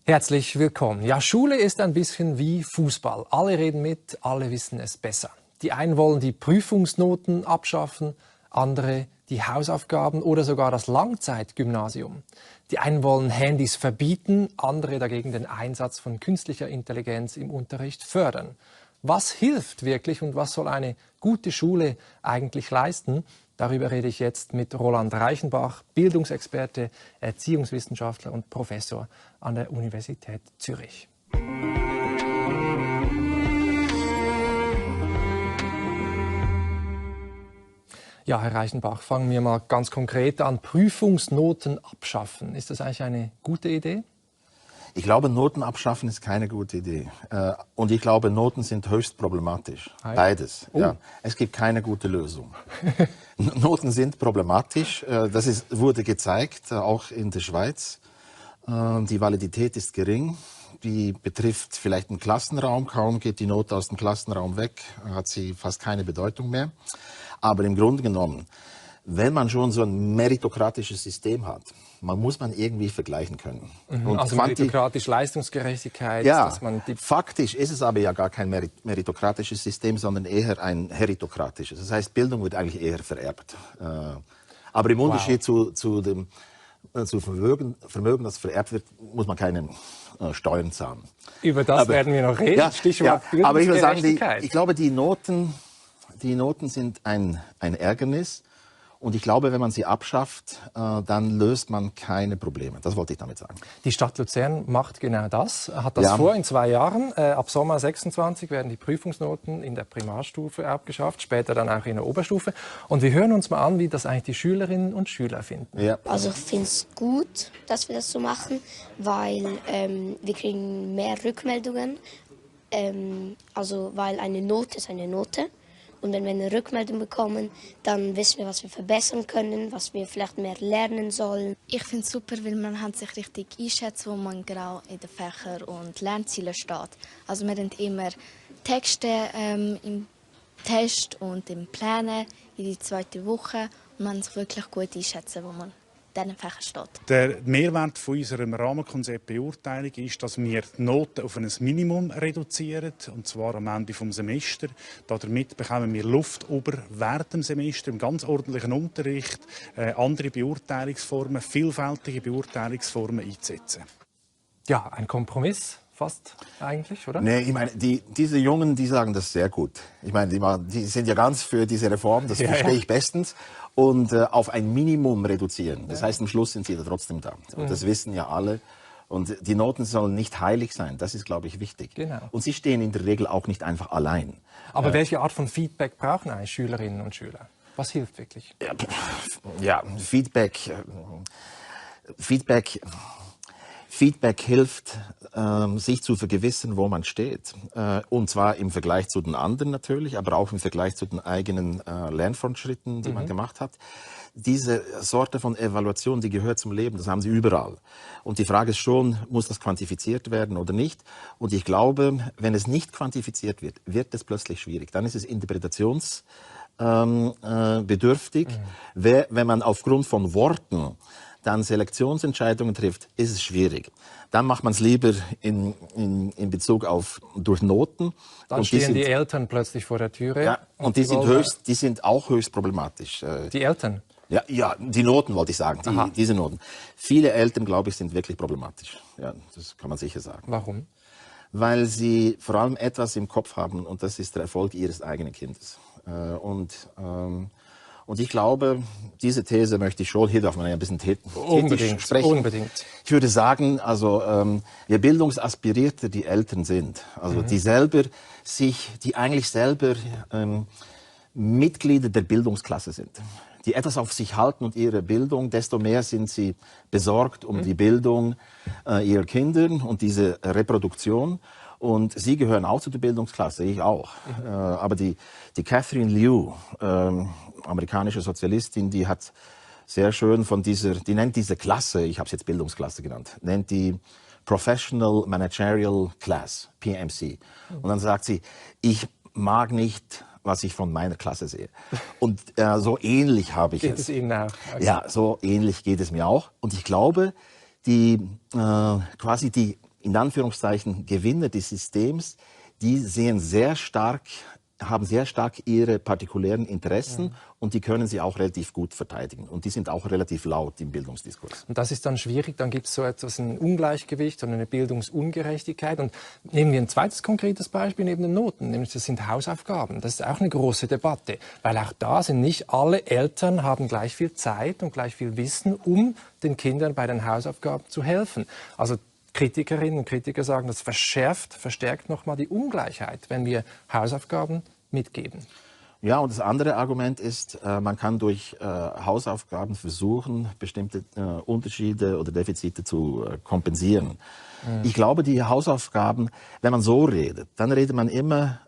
Herzlich willkommen. Ja, Schule ist ein bisschen wie Fußball. Alle reden mit, alle wissen es besser. Die einen wollen die Prüfungsnoten abschaffen, andere die Hausaufgaben oder sogar das Langzeitgymnasium. Die einen wollen Handys verbieten, andere dagegen den Einsatz von künstlicher Intelligenz im Unterricht fördern. Was hilft wirklich und was soll eine gute Schule eigentlich leisten? Darüber rede ich jetzt mit Roland Reichenbach, Bildungsexperte, Erziehungswissenschaftler und Professor an der Universität Zürich. Ja, Herr Reichenbach, fangen wir mal ganz konkret an. Prüfungsnoten abschaffen. Ist das eigentlich eine gute Idee? Ich glaube, Noten abschaffen ist keine gute Idee. Und ich glaube, Noten sind höchst problematisch. Beides. Oh. Ja. Es gibt keine gute Lösung. Noten sind problematisch. Wurde gezeigt, auch in der Schweiz. Die Validität ist gering. Die betrifft vielleicht einen Klassenraum. Kaum geht die Note aus dem Klassenraum weg, hat sie fast keine Bedeutung mehr. Aber im Grunde genommen, wenn man schon so ein meritokratisches System hat, muss man irgendwie vergleichen können. Und also meritokratisch Leistungsgerechtigkeit. Ja, dass man faktisch ist es aber ja gar kein meritokratisches System, sondern eher ein heritokratisches. Das heißt, Bildung wird eigentlich eher vererbt. Aber im Unterschied zu Vermögen, das vererbt wird, muss man keine Steuern zahlen. Über das werden wir noch reden. Ja, Stichwort ja, aber ich will sagen, Bildungsgerechtigkeit. ich glaube, die Noten sind ein Ärgernis. Und ich glaube, wenn man sie abschafft, dann löst man keine Probleme. Das wollte ich damit sagen. Die Stadt Luzern macht genau das, hat das vor in 2 Jahren. Ab Sommer 26 werden die Prüfungsnoten in der Primarstufe abgeschafft, später dann auch in der Oberstufe. Und wir hören uns mal an, wie das eigentlich die Schülerinnen und Schüler finden. Ja. Also ich finde es gut, dass wir das so machen, weil wir kriegen mehr Rückmeldungen. Weil eine Note ist eine Note. Und wenn wir eine Rückmeldung bekommen, dann wissen wir, was wir verbessern können, was wir vielleicht mehr lernen sollen. Ich finde es super, weil man sich richtig einschätzt, wo man genau in den Fächern und Lernzielen steht. Also wir haben immer Texte im Test und im Plänen in die 2. Woche und man sich wirklich gut einschätzen, wo man in diesen Fächern steht. Der Mehrwert von unserem Rahmenkonzept Beurteilung ist, dass wir die Noten auf ein Minimum reduzieren, und zwar am Ende des Semesters. Damit bekommen wir Luft über während dem Semester im ganz ordentlichen Unterricht andere Beurteilungsformen, vielfältige Beurteilungsformen einzusetzen. Ja, ein Kompromiss. Fast eigentlich, oder? Nee, ich meine, diese Jungen, die sagen das sehr gut. Ich meine, die sind ja ganz für diese Reform, das verstehe ich bestens. Und auf ein Minimum reduzieren. Das heißt, am Schluss sind sie da trotzdem da. Und das wissen ja alle. Und die Noten sollen nicht heilig sein. Das ist, glaube ich, wichtig. Genau. Und sie stehen in der Regel auch nicht einfach allein. Aber welche Art von Feedback brauchen eigentlich Schülerinnen und Schüler? Was hilft wirklich? Ja, Feedback hilft, sich zu vergewissern, wo man steht. Und zwar im Vergleich zu den anderen natürlich, aber auch im Vergleich zu den eigenen Lernfortschritten, die man gemacht hat. Diese Sorte von Evaluation, die gehört zum Leben, das haben sie überall. Und die Frage ist schon, muss das quantifiziert werden oder nicht? Und ich glaube, wenn es nicht quantifiziert wird, wird es plötzlich schwierig. Dann ist es interpretationsbedürftig. Wenn man aufgrund von Worten dann Selektionsentscheidungen trifft, ist es schwierig. Dann macht man es lieber in Bezug auf durch Noten. Dann und stehen die Eltern plötzlich vor der Türe. Ja, und die sind auch höchst problematisch. Die Eltern? Ja, die Noten wollte ich sagen, diese Noten. Viele Eltern, glaube ich, sind wirklich problematisch. Ja, das kann man sicher sagen. Warum? Weil sie vor allem etwas im Kopf haben und das ist der Erfolg ihres eigenen Kindes. Und ich glaube, diese These möchte ich schon, hier darf man ja ein bisschen unbedingt sprechen. Unbedingt. Ich würde sagen, also je bildungsaspirierter die Eltern sind, also die eigentlich selber Mitglieder der Bildungsklasse sind, die etwas auf sich halten und ihre Bildung, desto mehr sind sie besorgt um die Bildung ihrer Kinder und diese Reproduktion. Und sie gehören auch zu der Bildungsklasse, ich auch. Aber die Catherine Liu, amerikanische Sozialistin, die hat sehr schön die nennt diese Klasse, ich habe es jetzt Bildungsklasse genannt, nennt die Professional Managerial Class, PMC. Und dann sagt sie, ich mag nicht, was ich von meiner Klasse sehe. Und so ähnlich habe ich es. Geht es Ihnen auch? Okay. Ja, so ähnlich geht es mir auch. Und ich glaube, quasi die in Anführungszeichen, Gewinner des Systems, die haben sehr stark ihre partikulären Interessen und die können sie auch relativ gut verteidigen. Und die sind auch relativ laut im Bildungsdiskurs. Und das ist dann schwierig, dann gibt es so etwas, ein Ungleichgewicht und eine Bildungsungerechtigkeit. Und nehmen wir ein zweites konkretes Beispiel neben den Noten, nämlich das sind Hausaufgaben. Das ist auch eine große Debatte, weil auch da sind nicht alle Eltern haben gleich viel Zeit und gleich viel Wissen, um den Kindern bei den Hausaufgaben zu helfen. Also Kritikerinnen und Kritiker sagen, das verstärkt nochmal die Ungleichheit, wenn wir Hausaufgaben mitgeben. Ja, und das andere Argument ist, man kann durch Hausaufgaben versuchen, bestimmte Unterschiede oder Defizite zu kompensieren. Ich glaube, die Hausaufgaben, wenn man so redet, dann ist man immer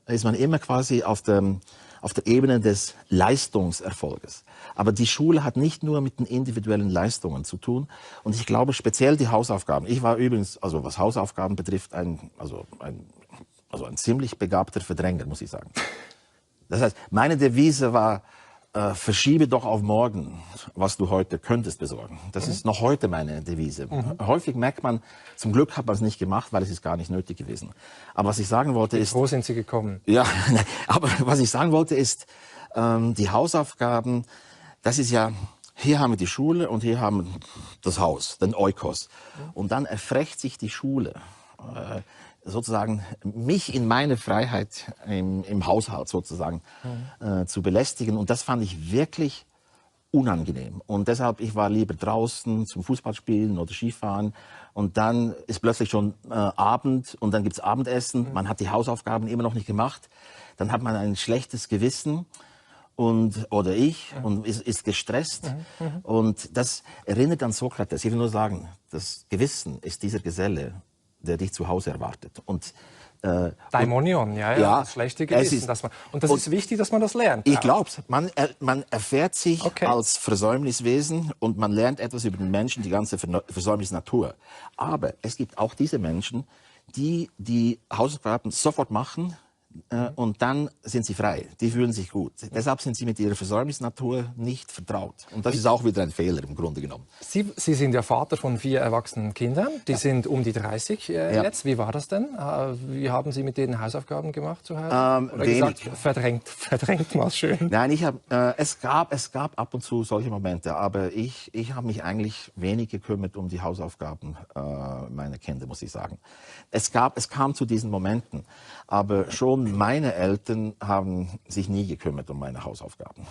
quasi auf der Ebene des Leistungserfolges. Aber die Schule hat nicht nur mit den individuellen Leistungen zu tun. Und ich glaube, speziell die Hausaufgaben. Ich war übrigens, also was Hausaufgaben betrifft, ein ziemlich begabter Verdränger, muss ich sagen. Das heißt, meine Devise war, verschiebe doch auf morgen, was du heute könntest besorgen. Das ist noch heute meine Devise. Häufig merkt man, zum Glück hat man es nicht gemacht, weil es ist gar nicht nötig gewesen. Aber was ich sagen wollte ist... Wo sind Sie gekommen? Ja, aber was ich sagen wollte ist, die Hausaufgaben, das ist ja, hier haben wir die Schule und hier haben wir das Haus, den Oikos. Und dann erfrecht sich die Schule, sozusagen mich in meine Freiheit im Haushalt sozusagen zu belästigen. Und das fand ich wirklich unangenehm. Und deshalb, ich war lieber draußen zum Fußballspielen oder Skifahren. Und dann ist plötzlich schon Abend und dann gibt's Abendessen. Man hat die Hausaufgaben immer noch nicht gemacht. Dann hat man ein schlechtes Gewissen. Und ist gestresst. Und das erinnert an Sokrates. Ich will nur sagen, das Gewissen ist dieser Geselle, der dich zu Hause erwartet. Und Daimonion, ja, das schlechte Gewissen. Und das ist wichtig, dass man das lernt. Ich glaube es. Man erfährt sich als Versäumniswesen und man lernt etwas über den Menschen, die ganze Versäumnisnatur. Aber es gibt auch diese Menschen, die die Hausaufgaben sofort machen, und dann sind sie frei. Die fühlen sich gut. Deshalb sind sie mit ihrer Versäumnisnatur nicht vertraut. Und das ist auch wieder ein Fehler im Grunde genommen. Sie sind ja Vater von 4 erwachsenen Kindern. Die sind um die 30 jetzt. Wie war das denn? Wie haben Sie mit denen Hausaufgaben gemacht zu Hause? Oder wenig. Gesagt, verdrängt mal schön. Nein, es gab ab und zu solche Momente. Aber ich habe mich eigentlich wenig gekümmert um die Hausaufgaben meiner Kinder, muss ich sagen. Es kam zu diesen Momenten. Aber schon meine Eltern haben sich nie gekümmert um meine Hausaufgaben.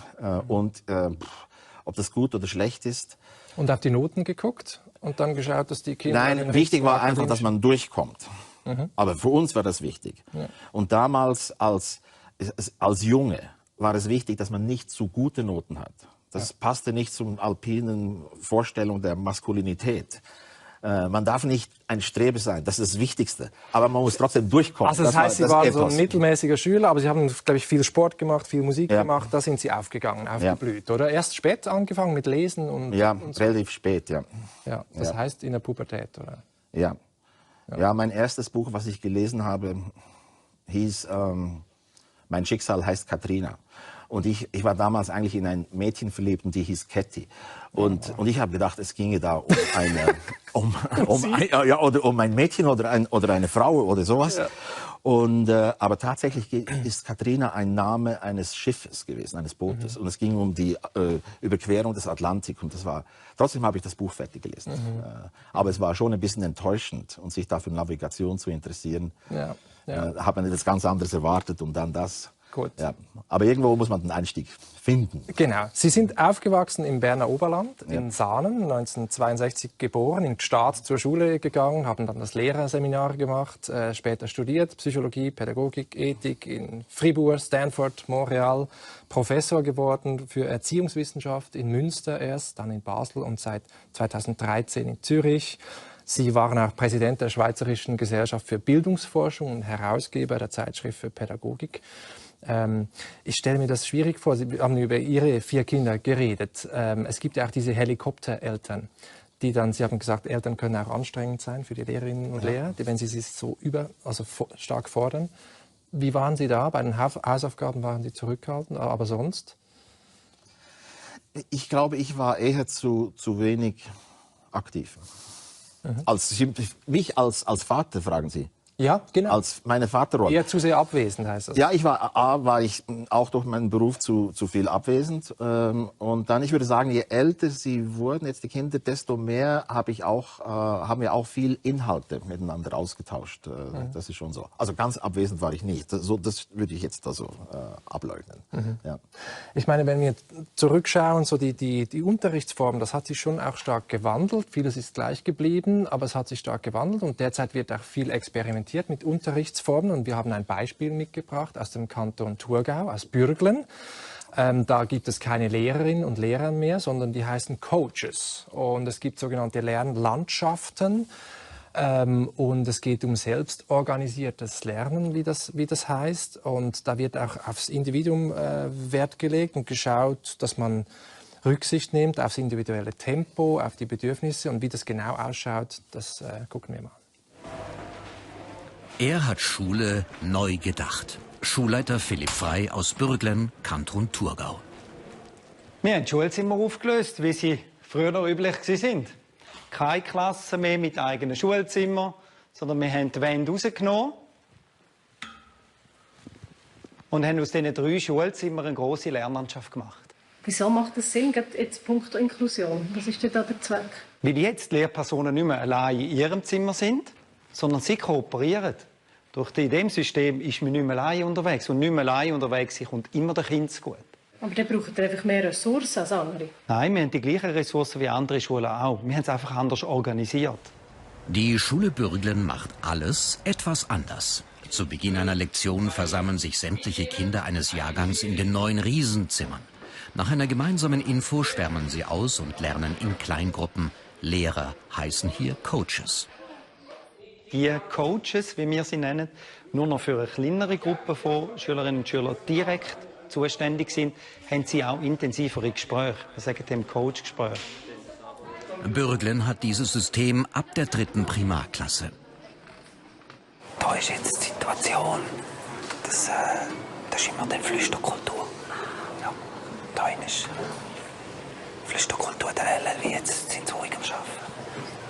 Ob das gut oder schlecht ist. Und auf die Noten geguckt und dann geschaut, dass die Kinder... Nein, wichtig war einfach, dass man durchkommt. Aber für uns war das wichtig. Ja. Und damals als Junge war es wichtig, dass man nicht zu gute Noten hat. Das passte nicht zur alpinen Vorstellung der Maskulinität. Man darf nicht ein Streber sein, das ist das Wichtigste. Aber man muss trotzdem durchkommen. Also das heißt, Sie waren so ein mittelmäßiger Schüler, aber Sie haben, glaube ich, viel Sport gemacht, viel Musik gemacht. Da sind Sie aufgegangen, aufgeblüht, oder? Erst spät angefangen mit Lesen und... Ja, und so. Relativ spät, ja. Ja, das heißt in der Pubertät, oder? Ja. Ja, mein erstes Buch, was ich gelesen habe, hieß Mein Schicksal heißt Katrina. Und ich war damals eigentlich in ein Mädchen verliebt und die hieß Ketty. Und ich habe gedacht, es ginge da um ein Mädchen oder eine Frau oder sowas. Ja. Aber tatsächlich ist Katrina ein Name eines Schiffes gewesen, eines Bootes. Und es ging um die Überquerung des Atlantik. Und trotzdem habe ich das Buch fertig gelesen. Aber es war schon ein bisschen enttäuschend, und sich dafür Navigation zu interessieren. Hat man etwas ganz anderes erwartet und dann das. Gut. Ja. Aber irgendwo muss man den Einstieg finden. Genau. Sie sind aufgewachsen im Berner Oberland, in Saanen, 1962 geboren, in Gstaad zur Schule gegangen, haben dann das Lehrerseminar gemacht, später studiert, Psychologie, Pädagogik, Ethik in Fribourg, Stanford, Montreal, Professor geworden für Erziehungswissenschaft in Münster erst, dann in Basel und seit 2013 in Zürich. Sie waren auch Präsident der Schweizerischen Gesellschaft für Bildungsforschung und Herausgeber der Zeitschrift für Pädagogik. Ich stelle mir das schwierig vor. Sie haben über Ihre 4 Kinder geredet. Es gibt ja auch diese Helikoptereltern, die dann, Sie haben gesagt, Eltern können auch anstrengend sein für die Lehrerinnen und Lehrer, wenn sie sich so stark fordern. Wie waren Sie da? Bei den Hausaufgaben waren Sie zurückhaltend, aber sonst? Ich glaube, ich war eher zu wenig aktiv. Mich als Vater, fragen Sie? Ja, genau. Als meine Vaterrolle. Eher zu sehr abwesend heißt das. Ja, war ich auch durch meinen Beruf zu viel abwesend. Und dann, ich würde sagen, je älter sie wurden, jetzt die Kinder, desto mehr haben wir auch viel Inhalte miteinander ausgetauscht. Das ist schon so. Also ganz abwesend war ich nicht. Das würde ich jetzt also ableugnen. Ja. Ich meine, wenn wir zurückschauen, so die Unterrichtsform, das hat sich schon auch stark gewandelt. Vieles ist gleich geblieben, aber es hat sich stark gewandelt und derzeit wird auch viel experimentiert mit Unterrichtsformen. Und wir haben ein Beispiel mitgebracht aus dem Kanton Thurgau, aus Bürglen. Da gibt es keine Lehrerinnen und Lehrer mehr, sondern die heißen Coaches. Und es gibt sogenannte Lernlandschaften. Und es geht um selbstorganisiertes Lernen, wie das heißt. Und da wird auch aufs Individuum Wert gelegt und geschaut, dass man Rücksicht nimmt aufs individuelle Tempo, auf die Bedürfnisse. Und wie das genau ausschaut, das gucken wir mal. Er hat Schule neu gedacht. Schulleiter Philipp Frey aus Bürglen, Kanton Thurgau. Wir haben die Schulzimmer aufgelöst, wie sie früher üblich waren. Keine Klasse mehr mit eigenen Schulzimmer, sondern wir haben die Wände rausgenommen und haben aus diesen 3 Schulzimmern eine grosse Lernlandschaft gemacht. Wieso macht das Sinn, gerade jetzt punkto Inklusion? Was ist denn da der Zweck? Weil jetzt die Lehrpersonen nicht mehr allein in ihrem Zimmer sind, sondern sie kooperieren. In diesem System ist man nicht mehr allein unterwegs. Und nicht mehr allein unterwegs kommt immer der Kind zu gut. Aber dann braucht ihr einfach mehr Ressourcen als andere. Nein, wir haben die gleichen Ressourcen wie andere Schulen auch. Wir haben es einfach anders organisiert. Die Schule Bürglen macht alles etwas anders. Zu Beginn einer Lektion versammeln sich sämtliche Kinder eines Jahrgangs in den neuen Riesenzimmern. Nach einer gemeinsamen Info schwärmen sie aus und lernen in Kleingruppen. Lehrer heißen hier Coaches. Die Coaches, wie wir sie nennen, nur noch für eine kleinere Gruppe von Schülerinnen und Schülern direkt zuständig sind, haben sie auch intensivere Gespräche. Wir sagen dem Coach-Gespräch. Bürglen hat dieses System ab der 3. Primarklasse. Da ist jetzt die Situation, das ist immer die Flüsterkultur. Ja, da ist Flüsterkultur der LLW, jetzt sind sie ruhig am Arbeiten.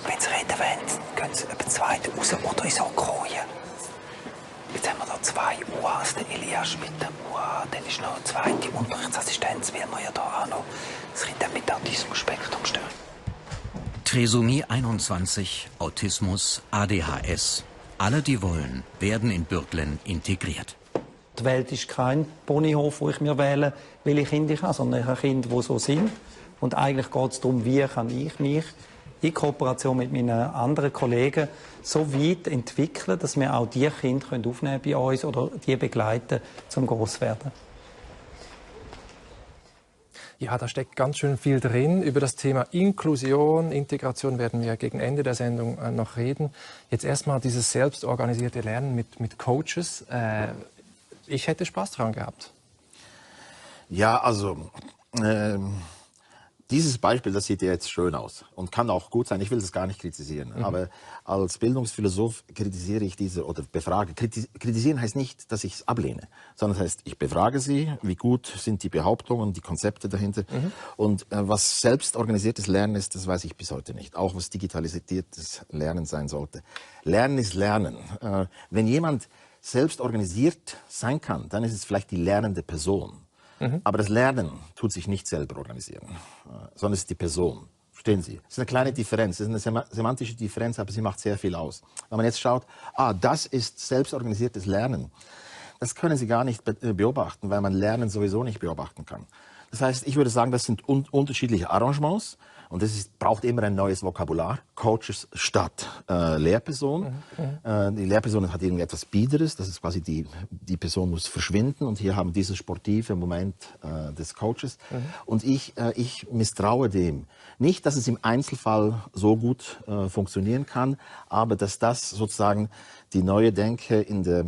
Wenn sie reden wollen, gehen sie über 2 raus oder in Okroje. Jetzt haben wir hier 2 UAs, der Elias mit dem UA, dann ist noch eine zweite Unterrichtsassistenz, weil wir ja da auch noch das Kind mit Autismus-Spektrum stören. Trisomie 21, Autismus, ADHS. Alle, die wollen, werden in Bürglen integriert. Die Welt ist kein Ponyhof, wo ich mir wähle, welche Kinder ich habe, sondern ich habe Kinder, die so sind. Und eigentlich geht es darum, wie kann ich mich in Kooperation mit meinen anderen Kollegen so weit entwickeln, dass wir auch die Kinder aufnehmen bei uns oder die begleiten zum Grosswerden. Ja, da steckt ganz schön viel drin. Über das Thema Inklusion, Integration werden wir gegen Ende der Sendung noch reden. Jetzt erstmal dieses selbstorganisierte Lernen mit Coaches. Ich hätte Spaß daran gehabt. Ja, also dieses Beispiel, das sieht ja jetzt schön aus und kann auch gut sein. Ich will das gar nicht kritisieren. Aber als Bildungsphilosoph kritisiere ich diese oder befrage. Kritisieren heißt nicht, dass ich es ablehne, sondern das heißt, ich befrage sie, wie gut sind die Behauptungen, die Konzepte dahinter. Und was selbstorganisiertes Lernen ist, das weiß ich bis heute nicht. Auch was digitalisiertes Lernen sein sollte. Lernen ist Lernen. Wenn jemand selbst organisiert sein kann, dann ist es vielleicht die lernende Person. Aber das Lernen tut sich nicht selber organisieren, sondern es ist die Person. Verstehen Sie? Es ist eine kleine Differenz, es ist eine semantische Differenz, aber sie macht sehr viel aus. Wenn man jetzt schaut, das ist selbstorganisiertes Lernen, das können Sie gar nicht beobachten, weil man Lernen sowieso nicht beobachten kann. Das heißt, ich würde sagen, das sind unterschiedliche Arrangements. Und das braucht immer ein neues Vokabular. Coaches statt Lehrperson. Die Lehrperson hat irgendetwas Biederes. Das ist quasi die Person muss verschwinden. Und hier haben wir dieses sportive Moment des Coaches. Und ich misstraue dem. Nicht, dass es im Einzelfall so gut funktionieren kann, aber dass das sozusagen die neue Denke in der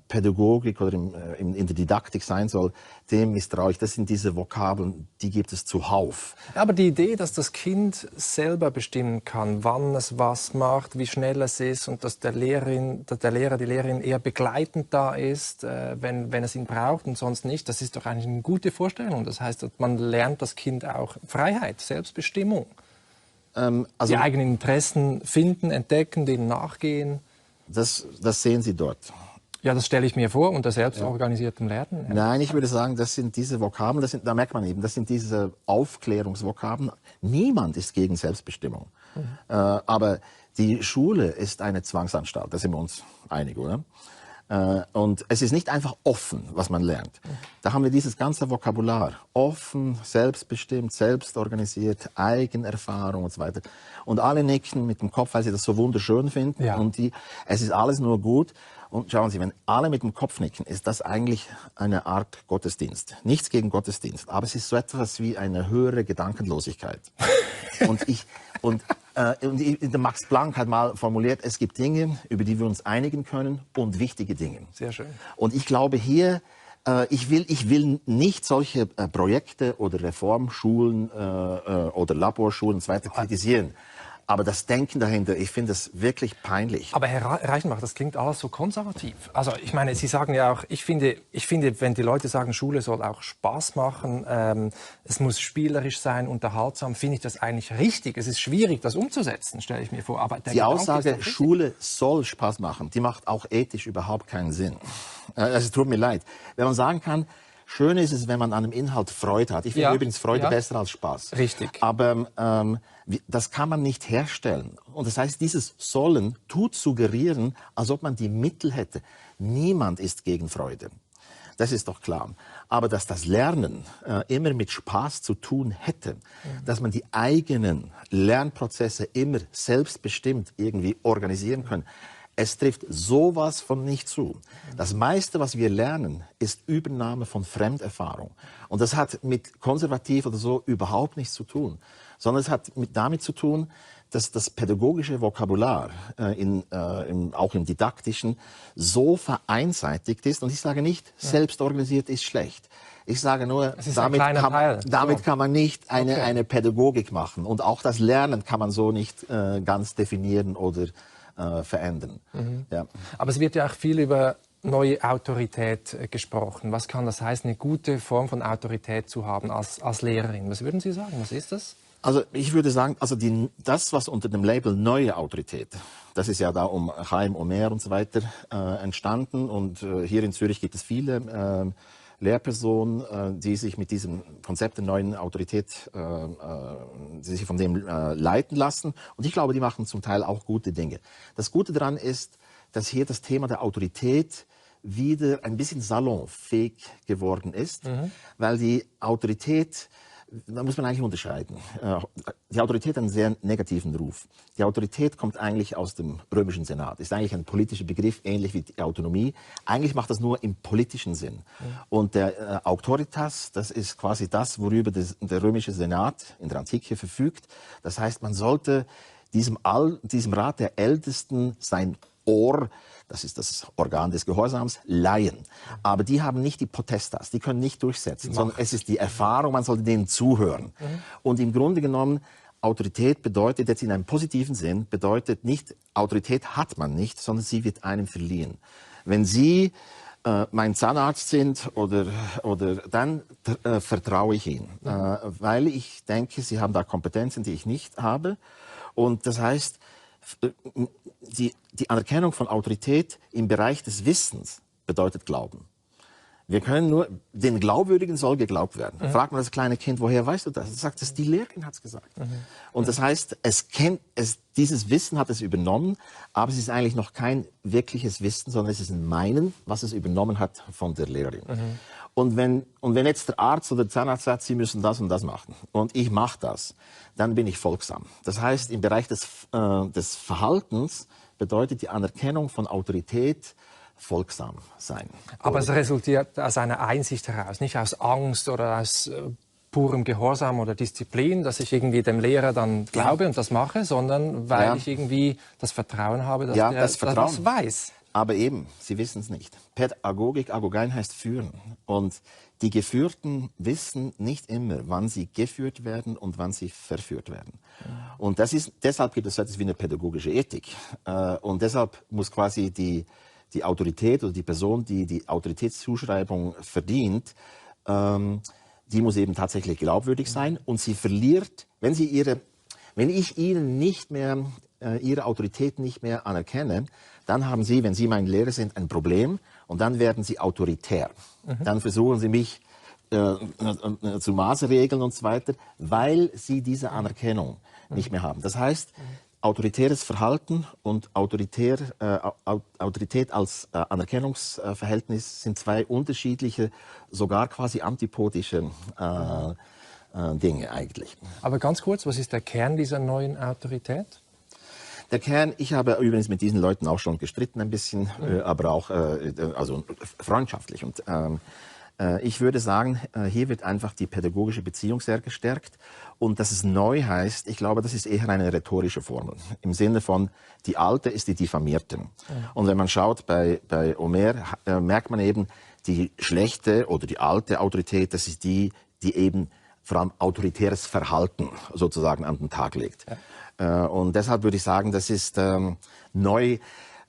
Pädagogik oder in der Didaktik sein soll, dem misstraue ich. Das sind diese Vokabeln, die gibt es zuhauf. Aber die Idee, dass das Kind selber bestimmen kann, wann es was macht, wie schnell es ist und dass der Lehrer, die Lehrerin eher begleitend da ist, wenn es ihn braucht und sonst nicht, das ist doch eigentlich eine gute Vorstellung. Das heißt, man lernt das Kind auch Freiheit, Selbstbestimmung. die eigenen Interessen finden, entdecken, denen nachgehen. Das sehen Sie dort. Ja, das stelle ich mir vor, unter selbstorganisiertem Lernen. Ja. Nein, ich würde sagen, das sind diese Vokabeln, da merkt man eben, das sind diese Aufklärungsvokabeln. Niemand ist gegen Selbstbestimmung. Aber die Schule ist eine Zwangsanstalt, da sind wir uns einig, oder? Und es ist nicht einfach offen, was man lernt. Da haben wir dieses ganze Vokabular. Offen, selbstbestimmt, selbstorganisiert, Eigenerfahrung und so weiter. Und alle nicken mit dem Kopf, weil sie das so wunderschön finden. Ja. Und es ist alles nur gut. Und schauen Sie, wenn alle mit dem Kopf nicken, ist das eigentlich eine Art Gottesdienst. Nichts gegen Gottesdienst, aber es ist so etwas wie eine höhere Gedankenlosigkeit. Und der Max Planck hat mal formuliert, es gibt Dinge, über die wir uns einigen können und wichtige Dinge. Sehr schön. Und ich glaube hier, ich will nicht solche Projekte oder Reformschulen oder Laborschulen und so weiter kritisieren. Aber das Denken dahinter, ich finde das wirklich peinlich. Aber Herr Reichenbach, das klingt alles so konservativ. Also ich meine, Sie sagen ja auch, ich finde, wenn die Leute sagen, Schule soll auch Spaß machen, es muss spielerisch sein, unterhaltsam, finde ich das eigentlich richtig. Es ist schwierig, das umzusetzen, stelle ich mir vor. Aber die Aussage, Schule soll Spaß machen, die macht auch ethisch überhaupt keinen Sinn. Es tut mir leid. Wenn man sagen kann, schön ist es, wenn man an einem Inhalt Freude hat. Ich finde übrigens Freude besser als Spaß. Richtig. Aber das kann man nicht herstellen. Und das heißt, dieses Sollen tut suggerieren, als ob man die Mittel hätte. Niemand ist gegen Freude. Das ist doch klar. Aber dass das Lernen immer mit Spaß zu tun hätte, dass man die eigenen Lernprozesse immer selbstbestimmt irgendwie organisieren kann, es trifft sowas von nicht zu. Das meiste, was wir lernen, ist Übernahme von Fremderfahrung. Und das hat mit konservativ oder so überhaupt nichts zu tun. Sondern es hat damit zu tun, dass das pädagogische Vokabular, auch im Didaktischen, so vereinseitigt ist. Und ich sage nicht, selbstorganisiert ist schlecht. Ich sage nur, damit kann man nicht eine Pädagogik machen. Und auch das Lernen kann man so nicht ganz definieren oder verändern. Ja. Aber es wird ja auch viel über neue Autorität gesprochen. Was kann das heißen, eine gute Form von Autorität zu haben als Lehrerin? Was würden Sie sagen? Was ist das? Also ich würde sagen, das, was unter dem Label neue Autorität, das ist ja da um Chaim Omer und so weiter entstanden. Und hier in Zürich gibt es viele Lehrpersonen, die sich mit diesem Konzept der neuen Autorität, die sich von dem leiten lassen. Und ich glaube, die machen zum Teil auch gute Dinge. Das Gute daran ist, dass hier das Thema der Autorität wieder ein bisschen salonfähig geworden ist, weil die Autorität, da muss man eigentlich unterscheiden. Die Autorität hat einen sehr negativen Ruf. Die Autorität kommt eigentlich aus dem römischen Senat. Ist eigentlich ein politischer Begriff, ähnlich wie die Autonomie. Eigentlich macht das nur im politischen Sinn. Und der Autoritas, das ist quasi das, worüber der römische Senat in der Antike verfügt. Das heißt, man sollte diesem Rat der Ältesten sein Ohr, das ist das Organ des Gehorsams, leihen. Aber die haben nicht die Potestas, die können nicht durchsetzen, sondern es ist die Erfahrung, man sollte denen zuhören. Und im Grunde genommen, Autorität bedeutet jetzt in einem positiven Sinn, bedeutet nicht, Autorität hat man nicht, sondern sie wird einem verliehen. Wenn Sie mein Zahnarzt sind oder dann vertraue ich Ihnen, weil ich denke, Sie haben da Kompetenzen, die ich nicht habe. Und das heißt, die Anerkennung von Autorität im Bereich des Wissens bedeutet Glauben. Wir können nur, den Glaubwürdigen soll geglaubt werden. Fragt man das kleine Kind, woher weißt du das? Es sagt, die Lehrerin hat es gesagt. Und das heißt, dieses Wissen hat es übernommen, aber es ist eigentlich noch kein wirkliches Wissen, sondern es ist ein Meinen, was es übernommen hat von der Lehrerin. Und wenn jetzt der Arzt oder der Zahnarzt sagt, Sie müssen das und das machen und ich mache das, dann bin ich folgsam. Das heißt, im Bereich des Verhaltens bedeutet die Anerkennung von Autorität folgsam sein. Aber es resultiert aus einer Einsicht heraus, nicht aus Angst oder aus purem Gehorsam oder Disziplin, dass ich irgendwie dem Lehrer dann glaube und das mache, sondern weil ich irgendwie das Vertrauen habe, dass der das weiß. Aber eben, Sie wissen es nicht. Pädagogik, Agogein heißt führen. Und die Geführten wissen nicht immer, wann sie geführt werden und wann sie verführt werden. Und deshalb gibt es so etwas wie eine pädagogische Ethik. Und deshalb muss quasi die Autorität oder die Person, die die Autoritätszuschreibung verdient, die muss eben tatsächlich glaubwürdig sein. Und sie verliert, wenn sie Wenn ich Ihnen nicht mehr, Ihre Autorität nicht mehr anerkenne, dann haben Sie, wenn Sie mein Lehrer sind, ein Problem und dann werden Sie autoritär. Dann versuchen Sie mich zu Maßregeln und so weiter, weil Sie diese Anerkennung nicht mehr haben. Das heißt, autoritäres Verhalten und Autorität als Anerkennungsverhältnis sind zwei unterschiedliche, sogar quasi antipodische Dinge eigentlich. Aber ganz kurz, was ist der Kern dieser neuen Autorität? Der Kern, ich habe übrigens mit diesen Leuten auch schon gestritten ein bisschen, aber auch also freundschaftlich. Und ich würde sagen, hier wird einfach die pädagogische Beziehung sehr gestärkt. Und dass es neu heißt, ich glaube, das ist eher eine rhetorische Formel. Im Sinne von, die alte ist die diffamierte. Und wenn man schaut bei Omer, merkt man eben, die schlechte oder die alte Autorität, das ist die eben vor allem autoritäres Verhalten sozusagen an den Tag legt. Ja. Und deshalb würde ich sagen, das ist neu.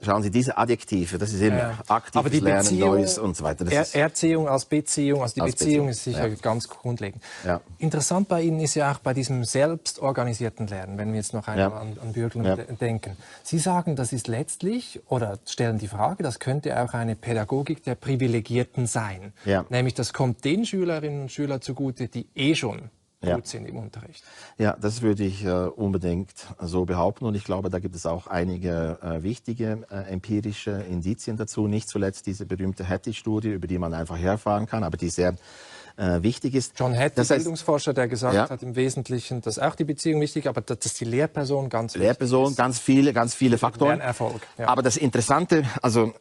Schauen Sie, diese Adjektive, das ist eben aktives Lernen, Neues und so weiter. Das Erziehung als Beziehung, also die Beziehung ist sicher ganz grundlegend. Ja. Interessant bei Ihnen ist ja auch bei diesem selbstorganisierten Lernen, wenn wir jetzt noch einmal an Bürglen denken. Sie sagen, das ist letztlich, oder stellen die Frage, das könnte auch eine Pädagogik der Privilegierten sein. Ja. Nämlich, das kommt den Schülerinnen und Schülern zugute, die schon gut sind im Unterricht. Ja, das würde ich unbedingt so behaupten. Und ich glaube, da gibt es auch einige wichtige empirische Indizien dazu. Nicht zuletzt diese berühmte Hattie-Studie, über die man einfach herfahren kann, aber die sehr wichtig ist. John Hattie, das heißt, Bildungsforscher, der gesagt hat im Wesentlichen, dass auch die Beziehung wichtig, aber dass die Lehrperson ganz wichtig ist. Lehrperson, ganz viele Faktoren. Lernerfolg. Ja. Aber das Interessante, also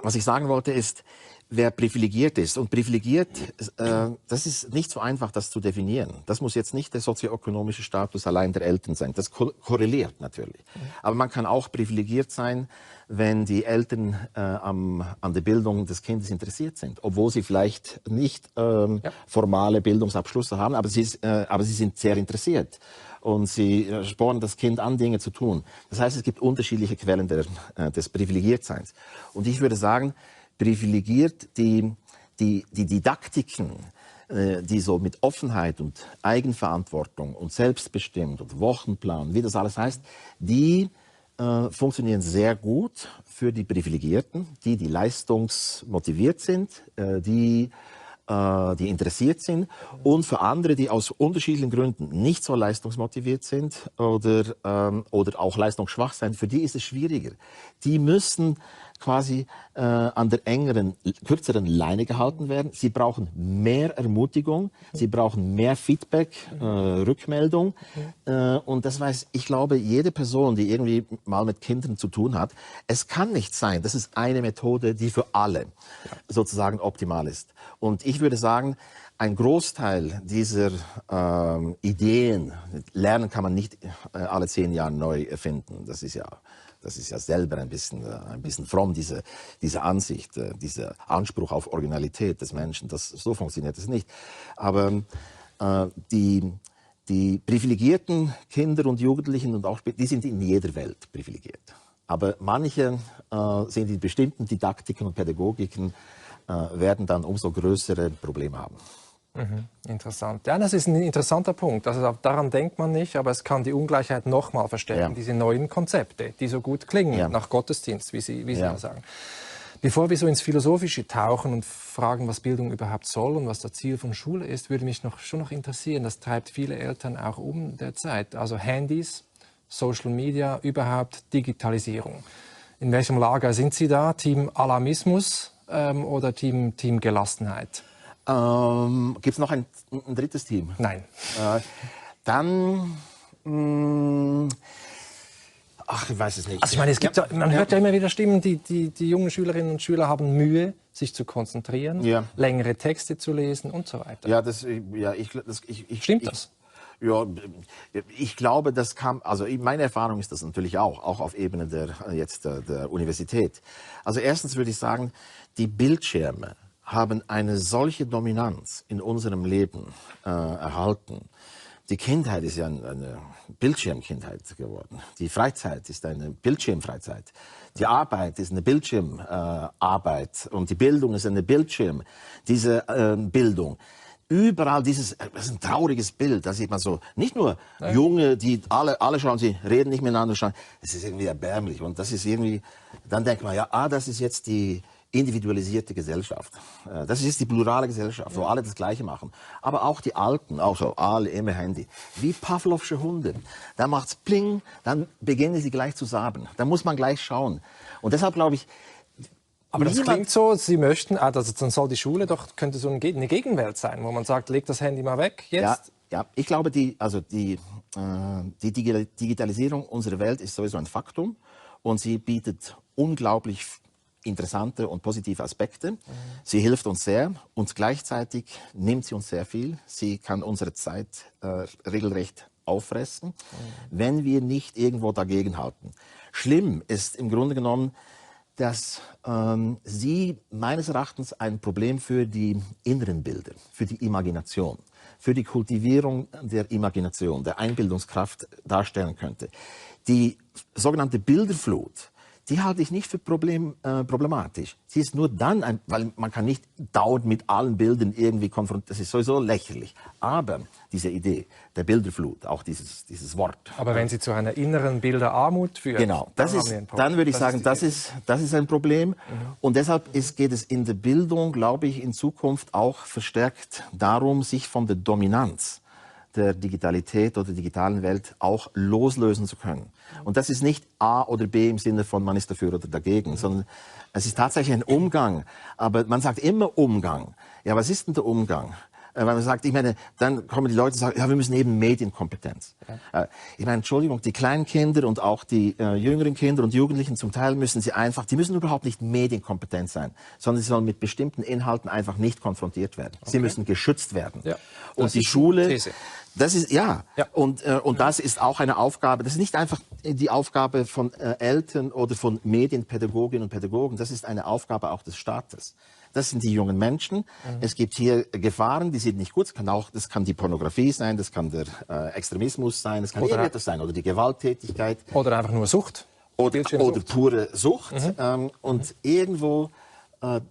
was ich sagen wollte, ist, wer privilegiert ist. Und privilegiert, das ist nicht so einfach, das zu definieren. Das muss jetzt nicht der sozioökonomische Status allein der Eltern sein. Das korreliert natürlich. Aber man kann auch privilegiert sein, wenn die Eltern an der Bildung des Kindes interessiert sind. Obwohl sie vielleicht nicht formale Bildungsabschlüsse haben, aber sie sind sehr interessiert. Und sie spornen das Kind an, Dinge zu tun. Das heißt, es gibt unterschiedliche Quellen des Privilegiertseins. Und ich würde sagen, privilegiert die Didaktiken, die so mit Offenheit und Eigenverantwortung und selbstbestimmt und Wochenplan, wie das alles heißt, die funktionieren sehr gut für die Privilegierten, die leistungsmotiviert sind, die interessiert sind, und für andere, die aus unterschiedlichen Gründen nicht so leistungsmotiviert sind oder auch leistungsschwach sind, für die ist es schwieriger. Die müssen quasi an der kürzeren Leine gehalten werden. Sie brauchen mehr Ermutigung, sie brauchen mehr Feedback, Rückmeldung. Und das weiß, ich glaube, jede Person, die irgendwie mal mit Kindern zu tun hat, es kann nicht sein, das ist eine Methode, die für alle sozusagen optimal ist. Und ich würde sagen, ein Großteil dieser Ideen, Lernen kann man nicht alle 10 Jahre neu erfinden. Das ist ja selber ein bisschen fromm, diese Ansicht, dieser Anspruch auf Originalität des Menschen. So funktioniert es nicht. Aber die privilegierten Kinder und Jugendlichen und auch die sind in jeder Welt privilegiert. Aber manche sind in bestimmten Didaktiken und Pädagogiken werden dann umso größere Probleme haben. Interessant. Ja, das ist ein interessanter Punkt. Also daran denkt man nicht, aber es kann die Ungleichheit noch mal verstärken, diese neuen Konzepte, die so gut klingen, nach Gottesdienst, wie Sie sagen. Bevor wir so ins Philosophische tauchen und fragen, was Bildung überhaupt soll und was das Ziel von Schule ist, würde mich schon noch interessieren, das treibt viele Eltern auch um derzeit. Also Handys, Social Media, überhaupt Digitalisierung. In welchem Lager sind Sie da? Team Alarmismus oder Team Gelassenheit? Gibt es noch ein drittes Team? Nein. Dann, ich weiß es nicht. Also ich meine, man hört ja immer wieder Stimmen, die jungen Schülerinnen und Schüler haben Mühe, sich zu konzentrieren, längere Texte zu lesen und so weiter. Ja, Stimmt das? Ja, ich glaube, das kam, also meine Erfahrung ist das natürlich auch auf Ebene der Universität. Also erstens würde ich sagen, die Bildschirme haben eine solche Dominanz in unserem Leben erhalten. Die Kindheit ist ja eine Bildschirmkindheit geworden. Die Freizeit ist eine Bildschirmfreizeit. Die Arbeit ist eine Bildschirmarbeit und die Bildung ist eine Bildschirm. Diese Bildung, überall das ist ein trauriges Bild. Da sieht man so, nicht nur Junge, die alle schauen, sie reden nicht miteinander, schauen. Das ist irgendwie erbärmlich. Und das ist irgendwie, dann denkt man, ja, das ist jetzt die individualisierte Gesellschaft. Das ist jetzt die plurale Gesellschaft, wo alle das Gleiche machen. Aber auch die Alten, auch so, alle immer Handy. Wie Pavlovsche Hunde. Da macht's pling, dann beginnen sie gleich zu saben. Da muss man gleich schauen. Und deshalb glaube ich, aber das klingt so, Sie möchten, also dann soll die Schule doch, könnte so eine Gegenwelt sein, wo man sagt, leg das Handy mal weg, jetzt. Ja, ich glaube, die Digitalisierung unserer Welt ist sowieso ein Faktum und sie bietet unglaublich interessante und positive Aspekte. Sie hilft uns sehr und gleichzeitig nimmt sie uns sehr viel. Sie kann unsere Zeit regelrecht auffressen, wenn wir nicht irgendwo dagegenhalten. Schlimm ist im Grunde genommen, dass sie meines Erachtens ein Problem für die inneren Bilder, für die Imagination, für die Kultivierung der Imagination, der Einbildungskraft darstellen könnte. Die sogenannte Bilderflut, die halte ich nicht für problematisch. Sie ist nur dann, weil man kann nicht dauernd mit allen Bildern irgendwie konfrontieren, das ist sowieso lächerlich. Aber diese Idee der Bilderflut, auch dieses Wort. Aber wenn sie zu einer inneren Bilderarmut führt, genau, dann würde ich sagen, das ist ein Problem. Und deshalb geht es in der Bildung, glaube ich, in Zukunft auch verstärkt darum, sich von der Dominanz der Digitalität oder digitalen Welt auch loslösen zu können. Und das ist nicht A oder B im Sinne von man ist dafür oder dagegen, sondern es ist tatsächlich ein Umgang. Aber man sagt immer Umgang. Ja, was ist denn der Umgang? Weil man sagt, ich meine, dann kommen die Leute und sagen, ja, wir müssen eben Medienkompetenz. Ich meine, Entschuldigung, die kleinen Kinder und auch die jüngeren Kinder und Jugendlichen zum Teil die müssen überhaupt nicht medienkompetent sein, sondern sie sollen mit bestimmten Inhalten einfach nicht konfrontiert werden. Okay. Sie müssen geschützt werden. Ja. Und die Schule, das ist, und das ist auch eine Aufgabe, das ist nicht einfach die Aufgabe von Eltern oder von Medienpädagoginnen und Pädagogen, das ist eine Aufgabe auch des Staates. Das sind die jungen Menschen. Es gibt hier Gefahren, die sind nicht gut. Das kann die Pornografie sein, das kann der Extremismus sein, das kann irgendetwas sein, oder die Gewalttätigkeit. Oder einfach nur Sucht. Oder pure Sucht. Und irgendwo,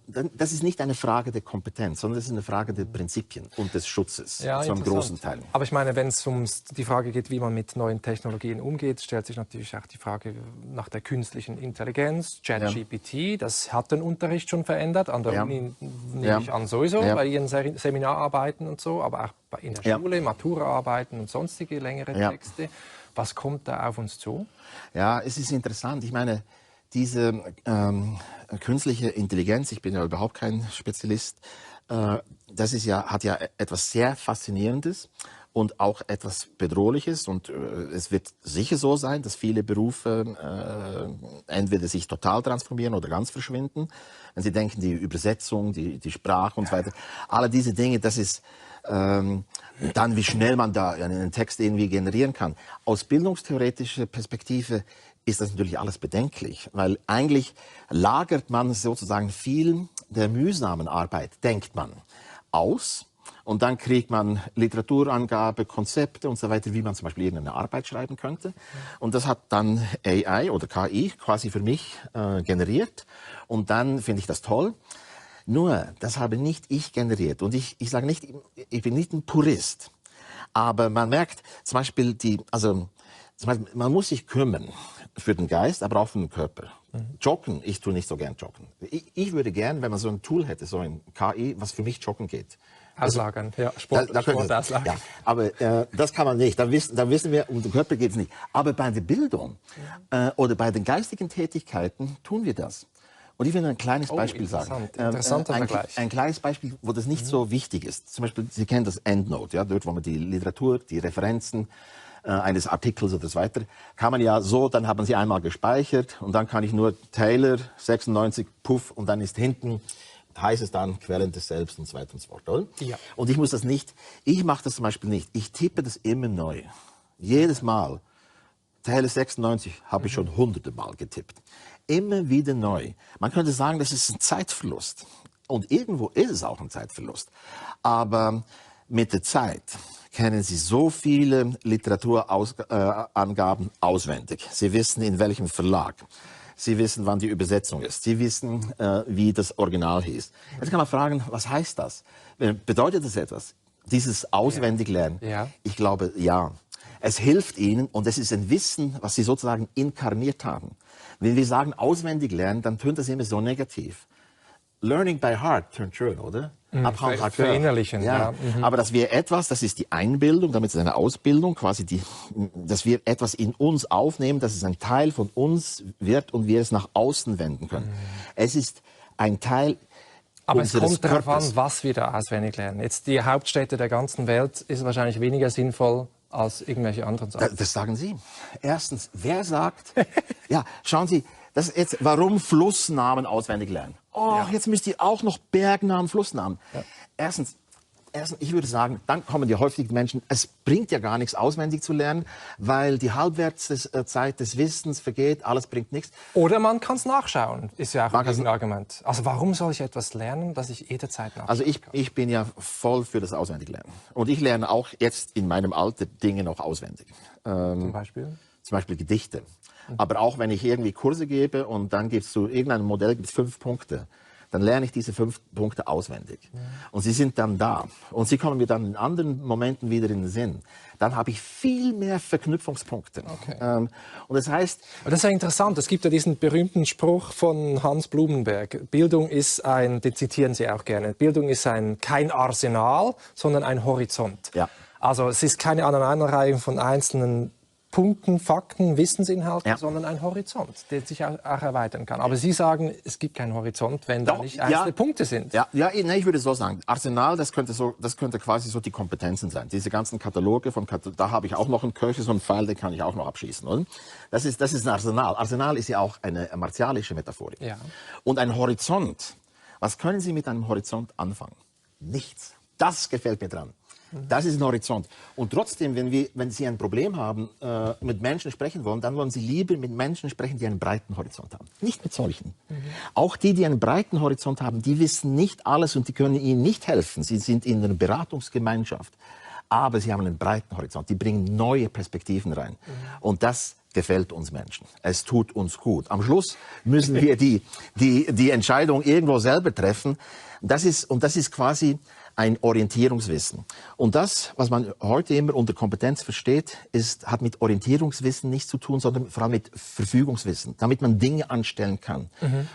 das ist nicht eine Frage der Kompetenz, sondern das ist eine Frage der Prinzipien und des Schutzes, zu einem großen Teil. Aber ich meine, wenn es um die Frage geht, wie man mit neuen Technologien umgeht, stellt sich natürlich auch die Frage nach der künstlichen Intelligenz, ChatGPT, das hat den Unterricht schon verändert, an der Uni nehme ich an sowieso, bei ihren Seminararbeiten und so, aber auch in der Schule, Maturaarbeiten und sonstige längere Texte. Was kommt da auf uns zu? Ja, es ist interessant. Ich meine, diese künstliche Intelligenz, ich bin ja überhaupt kein Spezialist, das hat ja etwas sehr Faszinierendes und auch etwas Bedrohliches. Und es wird sicher so sein, dass viele Berufe entweder sich total transformieren oder ganz verschwinden. Wenn Sie denken, die Übersetzung, die Sprache und so weiter, alle diese Dinge, das ist dann, wie schnell man da einen Text irgendwie generieren kann. Aus bildungstheoretischer Perspektive ist das natürlich alles bedenklich, weil eigentlich lagert man sozusagen viel der mühsamen Arbeit, denkt man, aus. Und dann kriegt man Literaturangabe, Konzepte und so weiter, wie man zum Beispiel irgendeine Arbeit schreiben könnte. Und das hat dann AI oder KI quasi für mich generiert. Und dann finde ich das toll. Nur, das habe nicht ich generiert. Und ich sage nicht, ich bin nicht ein Purist. Aber man merkt zum Beispiel, man muss sich kümmern für den Geist, aber auch für den Körper. Joggen, ich tue nicht so gern joggen. Ich würde gern, wenn man so ein Tool hätte, so ein KI, was für mich joggen geht. Auslagern, Sport auslagern. Ja, aber das kann man nicht. Da wissen wir, um den Körper geht es nicht. Aber bei der Bildung oder bei den geistigen Tätigkeiten tun wir das. Und ich will ein kleines Beispiel sagen. Interessanter Vergleich. Ein kleines Beispiel, wo das nicht so wichtig ist. Zum Beispiel, Sie kennen das Endnote, ja, dort, wo man die Literatur, die Referenzen eines Artikels oder so weiter, kann man ja so, dann hat man sie einmal gespeichert und dann kann ich nur Taylor 96, puff, und dann ist hinten, heißt es dann Quellen des Selbst und so weiter und so fort, oder? Ja. Und ich mache das zum Beispiel nicht. Ich tippe das immer neu. Jedes Mal. Taylor 96 habe ich schon hunderte Mal getippt. Immer wieder neu. Man könnte sagen, das ist ein Zeitverlust. Und irgendwo ist es auch ein Zeitverlust. Aber mit der Zeit kennen Sie so viele Literaturangaben auswendig. Sie wissen, in welchem Verlag. Sie wissen, wann die Übersetzung ist. Sie wissen, wie das Original hieß. Jetzt kann man fragen, was heißt das? Bedeutet das etwas? dieses Auswendiglernen, ich glaube, ja. Es hilft ihnen und es ist ein Wissen, was sie sozusagen inkarniert haben. Wenn wir sagen auswendig lernen, dann tönt das immer so negativ. Learning by heart tönt schön, oder? Verinnerlichen, ja. Aber das wäre etwas, das ist die Einbildung, damit ist eine Ausbildung, quasi dass wir etwas in uns aufnehmen, dass es ein Teil von uns wird und wir es nach außen wenden können. Es ist ein Teil aber es kommt darauf Körpers. an, was wir da auswendig lernen. Jetzt die Hauptstädte der ganzen Welt ist wahrscheinlich weniger sinnvoll als irgendwelche anderen Sachen. Das sagen Sie. Erstens, wer sagt, ja, schauen Sie, warum Flussnamen auswendig lernen? Oh, jetzt müsst ihr auch noch Bergnamen, Flussnamen. Ja. Erstens, ich würde sagen, dann kommen die häufig Menschen, es bringt ja gar nichts, auswendig zu lernen, weil die Halbwertszeit des Wissens vergeht, alles bringt nichts. Oder man kann es nachschauen, ist ja auch ein Argument. Also warum soll ich etwas lernen, das ich jederzeit nachschauen kann? Also ich bin ja voll für das Auswendiglernen. Und ich lerne auch jetzt in meinem Alter Dinge noch auswendig. Zum Beispiel? Zum Beispiel Gedichte. Aber auch wenn ich irgendwie Kurse gebe und dann gibt es zu irgendeinem Modell 5 Punkte, dann lerne ich diese 5 Punkte auswendig. Ja. Und sie sind dann da. Und sie kommen mir dann in anderen Momenten wieder in den Sinn. Dann habe ich viel mehr Verknüpfungspunkte. Okay. Und das heißt... Aber das ist ja interessant. Es gibt ja diesen berühmten Spruch von Hans Blumenberg. Bildung ist den zitieren Sie auch gerne. Bildung ist kein Arsenal, sondern ein Horizont. Ja. Also es ist keine Aneinanderreihung von einzelnen Punkten, Fakten, Wissensinhalten, sondern ein Horizont, der sich auch erweitern kann. Aber Sie sagen, es gibt keinen Horizont, wenn da nicht einzelne Punkte sind. Ich würde so sagen, Arsenal, das könnte quasi so die Kompetenzen sein. Diese ganzen Kataloge, da habe ich auch noch einen Köcher, so einen Pfeil, den kann ich auch noch abschießen. Oder? Das ist ein Arsenal. Arsenal ist ja auch eine martialische Metaphorik. Ja. Und ein Horizont, was können Sie mit einem Horizont anfangen? Nichts. Das gefällt mir dran. Das ist ein Horizont. Und trotzdem, wenn Sie ein Problem haben, mit Menschen sprechen wollen, dann wollen Sie lieber mit Menschen sprechen, die einen breiten Horizont haben. Nicht mit solchen. Auch die einen breiten Horizont haben, die wissen nicht alles und die können Ihnen nicht helfen. Sie sind in einer Beratungsgemeinschaft. Aber sie haben einen breiten Horizont. Die bringen neue Perspektiven rein. Und das gefällt uns Menschen. Es tut uns gut. Am Schluss müssen wir die Entscheidung irgendwo selber treffen. Das ist quasi ein Orientierungswissen. Und das, was man heute immer unter Kompetenz versteht, hat mit Orientierungswissen nichts zu tun, sondern vor allem mit Verfügungswissen, damit man Dinge anstellen kann.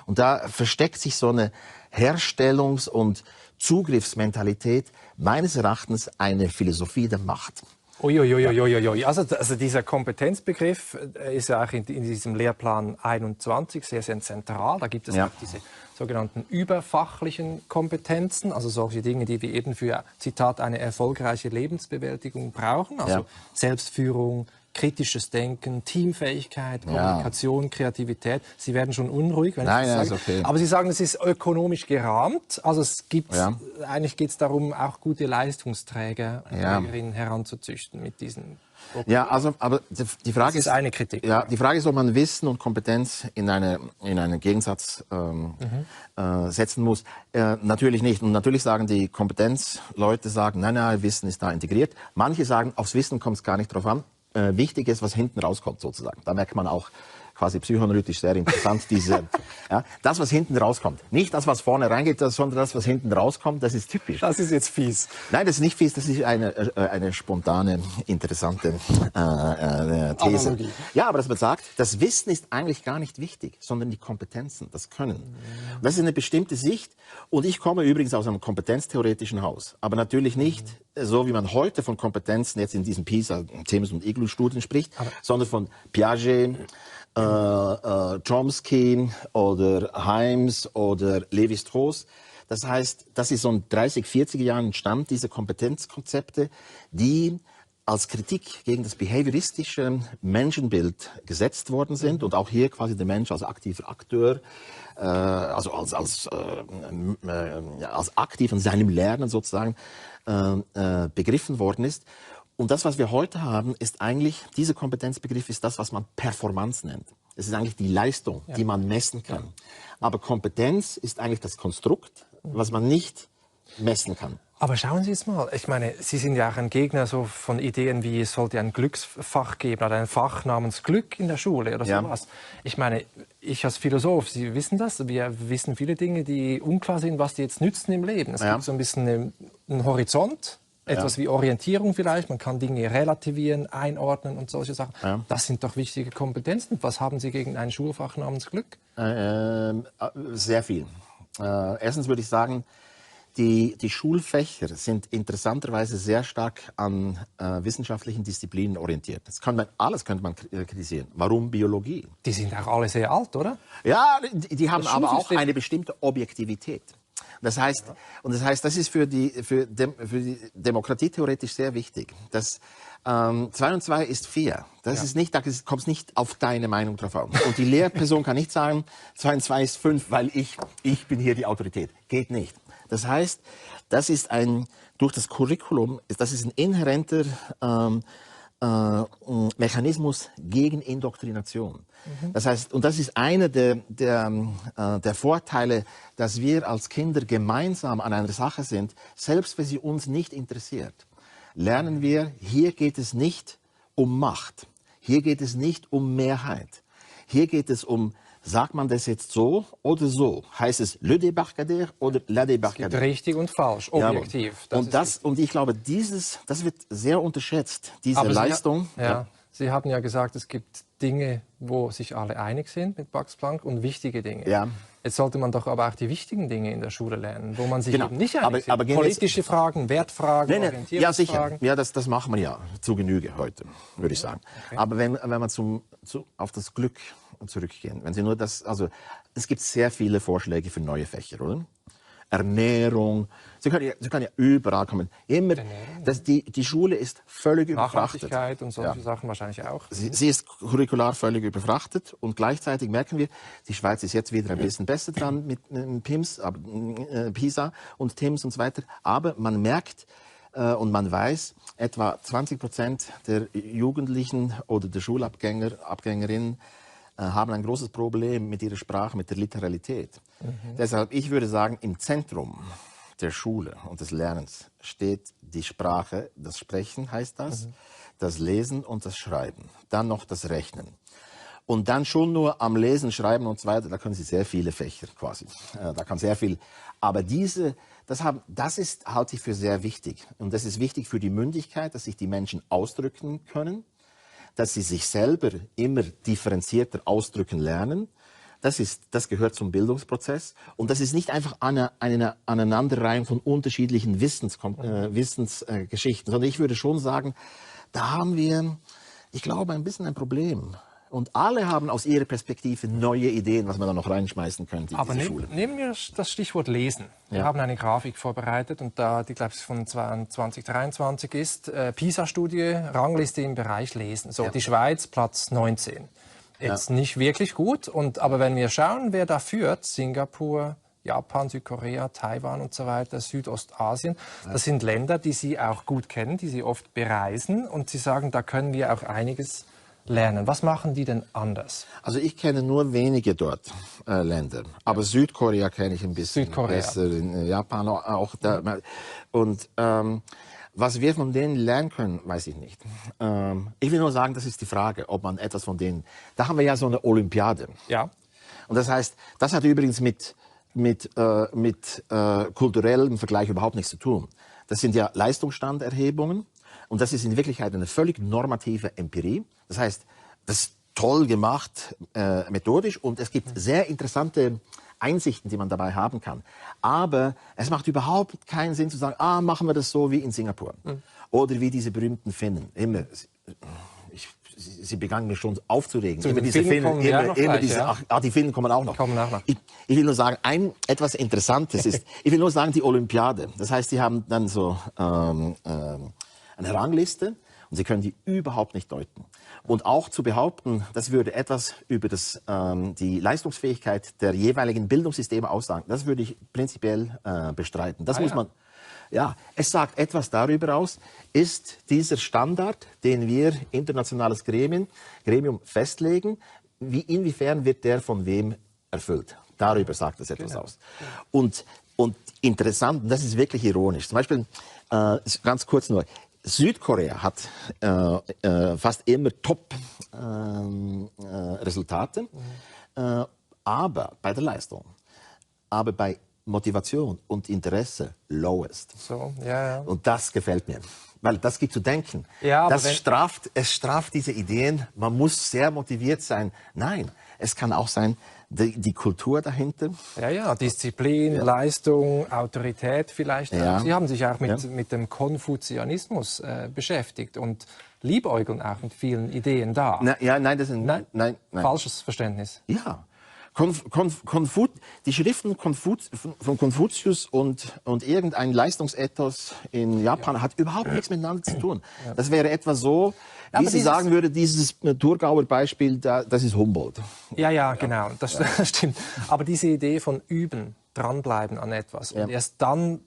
Und da versteckt sich so eine Herstellungs- und Zugriffsmentalität, meines Erachtens eine Philosophie der Macht. Uiuiuiuiui. Also dieser Kompetenzbegriff ist ja auch in diesem Lehrplan 21 sehr, sehr zentral. Da gibt es auch diese sogenannten überfachlichen Kompetenzen, also solche Dinge, die wir eben für, Zitat, eine erfolgreiche Lebensbewältigung brauchen, also Selbstführung, kritisches Denken, Teamfähigkeit, Kommunikation, Kreativität. Sie werden schon unruhig, wenn ich das sage. Okay. Aber Sie sagen, es ist ökonomisch gerahmt. Also es gibt, eigentlich geht es darum, auch gute Leistungsträger heranzuzüchten mit diesen. Ja, also, aber die Frage ist eine Kritik. Ja, die Frage ist, ob man Wissen und Kompetenz in einen Gegensatz setzen muss. Natürlich nicht. Und natürlich sagen die Kompetenzleute, nein, Wissen ist da integriert. Manche sagen, aufs Wissen kommt es gar nicht drauf an. Wichtig ist, was hinten rauskommt, sozusagen. Da merkt man auch quasi psychoanalytisch sehr interessant, das, was hinten rauskommt. Nicht das, was vorne reingeht, sondern das, was hinten rauskommt, das ist typisch. Das ist jetzt fies. Nein, das ist nicht fies, das ist eine spontane, interessante These. Analogie. Ja, aber dass man sagt, das Wissen ist eigentlich gar nicht wichtig, sondern die Kompetenzen, das Können. Das ist eine bestimmte Sicht. Und ich komme übrigens aus einem kompetenztheoretischen Haus. Aber natürlich nicht so, wie man heute von Kompetenzen jetzt in diesen PISA, Themis- und Iglu-Studien spricht, sondern von Piaget, Chomsky oder Himes oder Lévi-Strauss. Das heißt, das ist so in 30, 40er Jahren entstanden, diese Kompetenzkonzepte, die als Kritik gegen das behavioristische Menschenbild gesetzt worden sind und auch hier quasi der Mensch als aktiver Akteur, also als aktiv in seinem Lernen sozusagen begriffen worden ist. Und das, was wir heute haben, ist eigentlich, dieser Kompetenzbegriff ist das, was man Performance nennt. Es ist eigentlich die Leistung, die man messen kann. Aber Kompetenz ist eigentlich das Konstrukt, was man nicht messen kann. Aber schauen Sie jetzt mal, ich meine, Sie sind ja auch ein Gegner so von Ideen wie, es sollte ein Glücksfach geben oder ein Fach namens Glück in der Schule oder sowas. Ich meine, ich als Philosoph, Sie wissen das, wir wissen viele Dinge, die unklar sind, was die jetzt nützen im Leben. Es gibt so ein bisschen einen Horizont, Etwas wie Orientierung vielleicht, man kann Dinge relativieren, einordnen und solche Sachen. Ja. Das sind doch wichtige Kompetenzen. Was haben Sie gegen ein Schulfach namens Glück? Sehr viel. Erstens würde ich sagen, die Schulfächer sind interessanterweise sehr stark an wissenschaftlichen Disziplinen orientiert. Alles könnte man kritisieren. Warum Biologie? Die sind auch alle sehr alt, oder? Ja, die haben aber auch eine bestimmte Objektivität. Das heißt, das ist für die Demokratie theoretisch sehr wichtig. 2 und 2 ist 4. Das ist nicht, da kommt es nicht auf deine Meinung drauf an. Und die Lehrperson kann nicht sagen, 2 und 2 ist 5, weil ich bin hier die Autorität. Geht nicht. Das heißt, das ist durch das Curriculum, das ist ein inhärenter Mechanismus gegen Indoktrination. Das heißt, und das ist einer der Vorteile, dass wir als Kinder gemeinsam an einer Sache sind, selbst wenn sie uns nicht interessiert. Lernen wir, hier geht es nicht um Macht, hier geht es nicht um Mehrheit, hier geht es um, sagt man das jetzt so oder so? Heißt es le débarcadère oder la débarcadère? Richtig und falsch, objektiv. Ja, und ich glaube, das wird sehr unterschätzt, diese Leistung. Sie haben ja gesagt, es gibt Dinge, wo sich alle einig sind mit Max Planck und wichtige Dinge. Ja. Jetzt sollte man doch aber auch die wichtigen Dinge in der Schule lernen, wo man sich eben nicht einig ist. Politische Fragen, Wertfragen, Orientierungsfragen. Ja, sicher. Ja, das machen wir ja zu Genüge heute, würde ich sagen. Okay. Aber wenn man auf das Glück zurückgehen, wenn Sie nur es gibt sehr viele Vorschläge für neue Fächer, oder? Ernährung, Sie können ja überall kommen. Immer, die Schule ist völlig überfrachtet. Nachhaltigkeit und solche Sachen wahrscheinlich auch. Sie ist curricular völlig überfrachtet und gleichzeitig merken wir, die Schweiz ist jetzt wieder ein bisschen besser dran mit PISA und TIMSS und so weiter. Aber man merkt und man weiß, etwa 20% der Jugendlichen oder der Schulabgängerinnen haben ein großes Problem mit ihrer Sprache, mit der Literalität. Deshalb, ich würde sagen, im Zentrum der Schule und des Lernens steht die Sprache, das Sprechen heißt das, das Lesen und das Schreiben, dann noch das Rechnen. Und dann schon nur am Lesen, Schreiben und so weiter, da können Sie sehr viele Fächer quasi, da kann sehr viel. Aber das ist, halte ich für sehr wichtig. Und das ist wichtig für die Mündigkeit, dass sich die Menschen ausdrücken können, dass sie sich selber immer differenzierter ausdrücken lernen. Das gehört zum Bildungsprozess. Und das ist nicht einfach eine Aneinanderreihung von unterschiedlichen Wissensgeschichten, sondern ich würde schon sagen, da haben wir, ich glaube, ein bisschen ein Problem. Und alle haben aus ihrer Perspektive neue Ideen, was man da noch reinschmeißen könnte in diese Schule. Nehmen wir das Stichwort Lesen. Wir haben eine Grafik vorbereitet und die, glaube ich, von 2023 ist PISA-Studie, Rangliste im Bereich Lesen. So, die Schweiz Platz 19. Jetzt nicht wirklich gut, aber wenn wir schauen, wer da führt, Singapur, Japan, Südkorea, Taiwan und so weiter, Südostasien, das sind Länder, die Sie auch gut kennen, die Sie oft bereisen und Sie sagen, da können wir auch einiges lernen. Was machen die denn anders? Also ich kenne nur wenige dort Länder, aber Südkorea kenne ich ein bisschen besser, in Japan auch. Und was wir von denen lernen können, weiß ich nicht. Ich will nur sagen, das ist die Frage, ob man etwas von denen... Da haben wir ja so eine Olympiade. Ja. Und das heißt, das hat übrigens mit kulturellem Vergleich überhaupt nichts zu tun. Das sind ja Leistungsstanderhebungen. Und das ist in Wirklichkeit eine völlig normative Empirie. Das heißt, das ist toll gemacht, methodisch, und es gibt sehr interessante Einsichten, die man dabei haben kann. Aber es macht überhaupt keinen Sinn zu sagen, machen wir das so wie in Singapur. Oder wie diese berühmten Finnen. Sie begannen mich schon aufzuregen. Immer diese Finnen, die Finnen kommen auch noch. Die kommen auch noch. Ich will nur sagen, etwas Interessantes ist, ich will nur sagen, die Olympiade. Das heißt, die haben dann so eine Rangliste und Sie können die überhaupt nicht deuten. Und auch zu behaupten, das würde etwas über die Leistungsfähigkeit der jeweiligen Bildungssysteme aussagen, das würde ich prinzipiell bestreiten. Das muss man. Ja, es sagt etwas darüber aus, ist dieser Standard, den wir, internationales Gremium festlegen, inwiefern wird der von wem erfüllt. Darüber sagt es etwas aus. Und interessant, und das ist wirklich ironisch, zum Beispiel, ganz kurz nur, Südkorea hat fast immer Top-Resultate, aber bei der Leistung. Aber bei Motivation und Interesse lowest. So, ja. Und das gefällt mir. Weil das gibt zu denken. Ja, aber es straft diese Ideen, man muss sehr motiviert sein. Nein, es kann auch sein, die Kultur dahinter. Ja, Disziplin, Leistung, Autorität vielleicht. Ja. Sie haben sich auch mit dem Konfuzianismus beschäftigt und liebäugeln auch mit vielen Ideen da. Nein, das sind... Nein. Falsches Verständnis. Ja. Die Schriften von Konfuzius und irgendein Leistungsethos in Japan hat überhaupt nichts miteinander zu tun. Das wäre etwa so, wie Sie sagen würde, dieses Thurgauer Beispiel, das ist Humboldt. Ja, genau, das stimmt. Aber diese Idee von Üben, dranbleiben an etwas und erst dann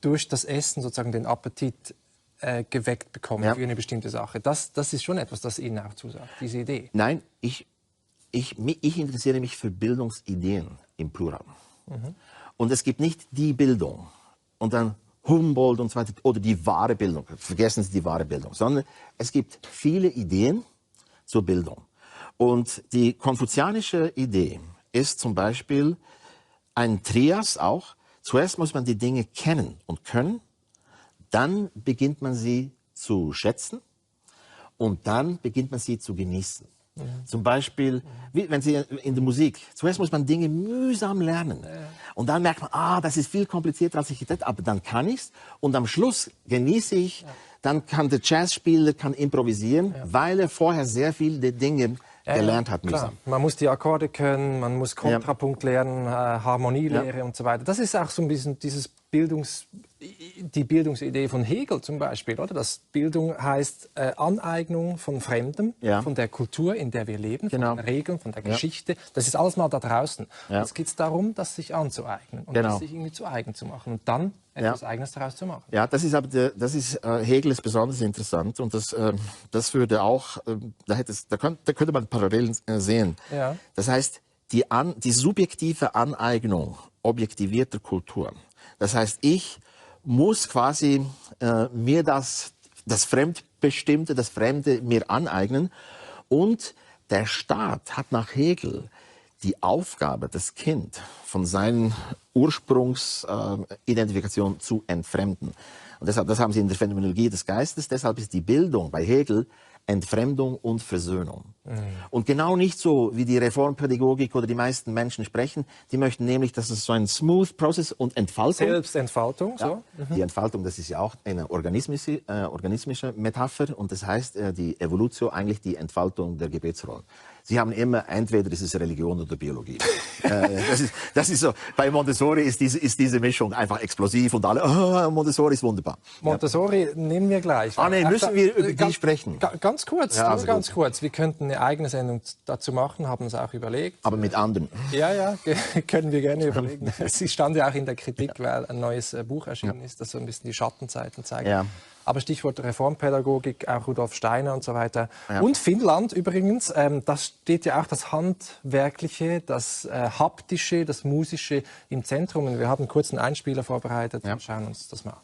durch das Essen sozusagen den Appetit geweckt bekommen für eine bestimmte Sache, das ist schon etwas, das Ihnen auch zusagt, diese Idee. Nein, ich interessiere mich für Bildungsideen im Plural. Und es gibt nicht die Bildung und dann Humboldt und so weiter oder die wahre Bildung. Vergessen Sie die wahre Bildung. Sondern es gibt viele Ideen zur Bildung. Und die konfuzianische Idee ist zum Beispiel ein Trias auch. Zuerst muss man die Dinge kennen und können. Dann beginnt man sie zu schätzen. Und dann beginnt man sie zu genießen. Zum Beispiel, wenn Sie in der Musik, zuerst muss man Dinge mühsam lernen. Und dann merkt man, das ist viel komplizierter, als ich gedacht habe. Aber dann kann ich es und am Schluss genieße ich. Dann kann der Jazzspieler improvisieren, weil er vorher sehr viele Dinge gelernt hat. Klar. Man muss die Akkorde können, man muss Kontrapunkt lernen, Harmonielehre und so weiter. Das ist auch so ein bisschen die Bildungsidee von Hegel zum Beispiel, oder? Dass Bildung heißt Aneignung von Fremdem, von der Kultur, in der wir leben, von den Regeln, von der Geschichte. Das ist alles mal da draußen. Jetzt geht es darum, das sich anzueignen und das sich irgendwie zu eigen zu machen und dann etwas Eigenes daraus zu machen. Ja, das ist Hegel ist besonders interessant und das würde auch, da könnte man Parallelen sehen. Ja. Das heißt, die subjektive Aneignung objektivierter Kultur. Das heißt, ich muss quasi mir das Fremdbestimmte, das Fremde mir aneignen. Und der Staat hat nach Hegel die Aufgabe, das Kind von seinen Ursprungsidentifikation zu entfremden. Und deshalb, das haben Sie in der Phänomenologie des Geistes. Deshalb ist die Bildung bei Hegel Entfremdung und Versöhnung. Und genau nicht so, wie die Reformpädagogik oder die meisten Menschen sprechen. Die möchten nämlich, dass es so ein smooth Prozess und Entfaltung. Selbstentfaltung, so. Die Entfaltung, das ist ja auch eine organismische Metapher. Und das heißt, die Evolutio, eigentlich die Entfaltung der Gebetsrollen. Sie haben immer, entweder ist es Religion oder Biologie. Das ist so. Bei Montessori ist diese Mischung einfach explosiv und alle, Montessori ist wunderbar. Müssen wir über die sprechen. Ganz kurz, ganz kurz. Wir könnten eine eigene Sendung dazu machen, haben es auch überlegt. Aber mit anderen. Ja, können wir gerne überlegen. Sie stand ja auch in der Kritik, weil ein neues Buch erschienen ist, das so ein bisschen die Schattenzeiten zeigt. Ja. Aber Stichwort Reformpädagogik, auch Rudolf Steiner und so weiter. Ja. Und Finnland übrigens, da steht ja auch das Handwerkliche, das Haptische, das Musische im Zentrum. Und wir haben kurz einen Einspieler vorbereitet und schauen uns das mal an.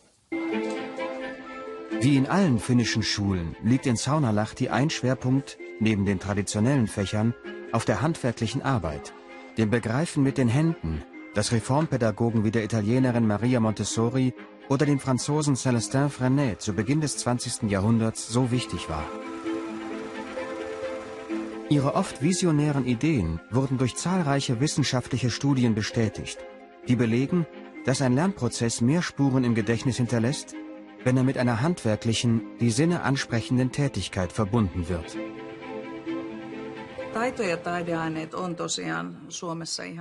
Wie in allen finnischen Schulen liegt in Saunalahti ein Schwerpunkt, neben den traditionellen Fächern, auf der handwerklichen Arbeit, dem Begreifen mit den Händen, das Reformpädagogen wie der Italienerin Maria Montessori oder dem Franzosen Célestin Freinet zu Beginn des 20. Jahrhunderts so wichtig war. Ihre oft visionären Ideen wurden durch zahlreiche wissenschaftliche Studien bestätigt, die belegen, dass ein Lernprozess mehr Spuren im Gedächtnis hinterlässt, wenn er mit einer handwerklichen, die Sinne ansprechenden Tätigkeit verbunden wird.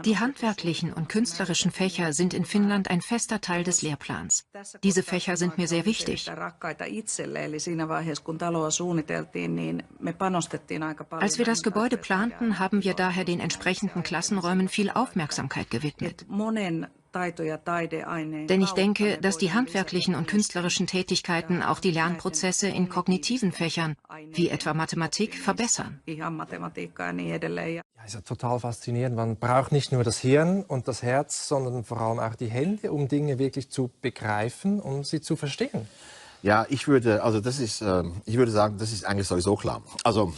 Die handwerklichen und künstlerischen Fächer sind in Finnland ein fester Teil des Lehrplans. Diese Fächer sind mir sehr wichtig. Als wir das Gebäude planten, haben wir daher den entsprechenden Klassenräumen viel Aufmerksamkeit gewidmet. Denn ich denke, dass die handwerklichen und künstlerischen Tätigkeiten auch die Lernprozesse in kognitiven Fächern, wie etwa Mathematik, verbessern. Ja, ist ja total faszinierend. Man braucht nicht nur das Hirn und das Herz, sondern vor allem auch die Hände, um Dinge wirklich zu begreifen und sie zu verstehen. Ja, ich würde sagen, das ist eigentlich sowieso klar. Also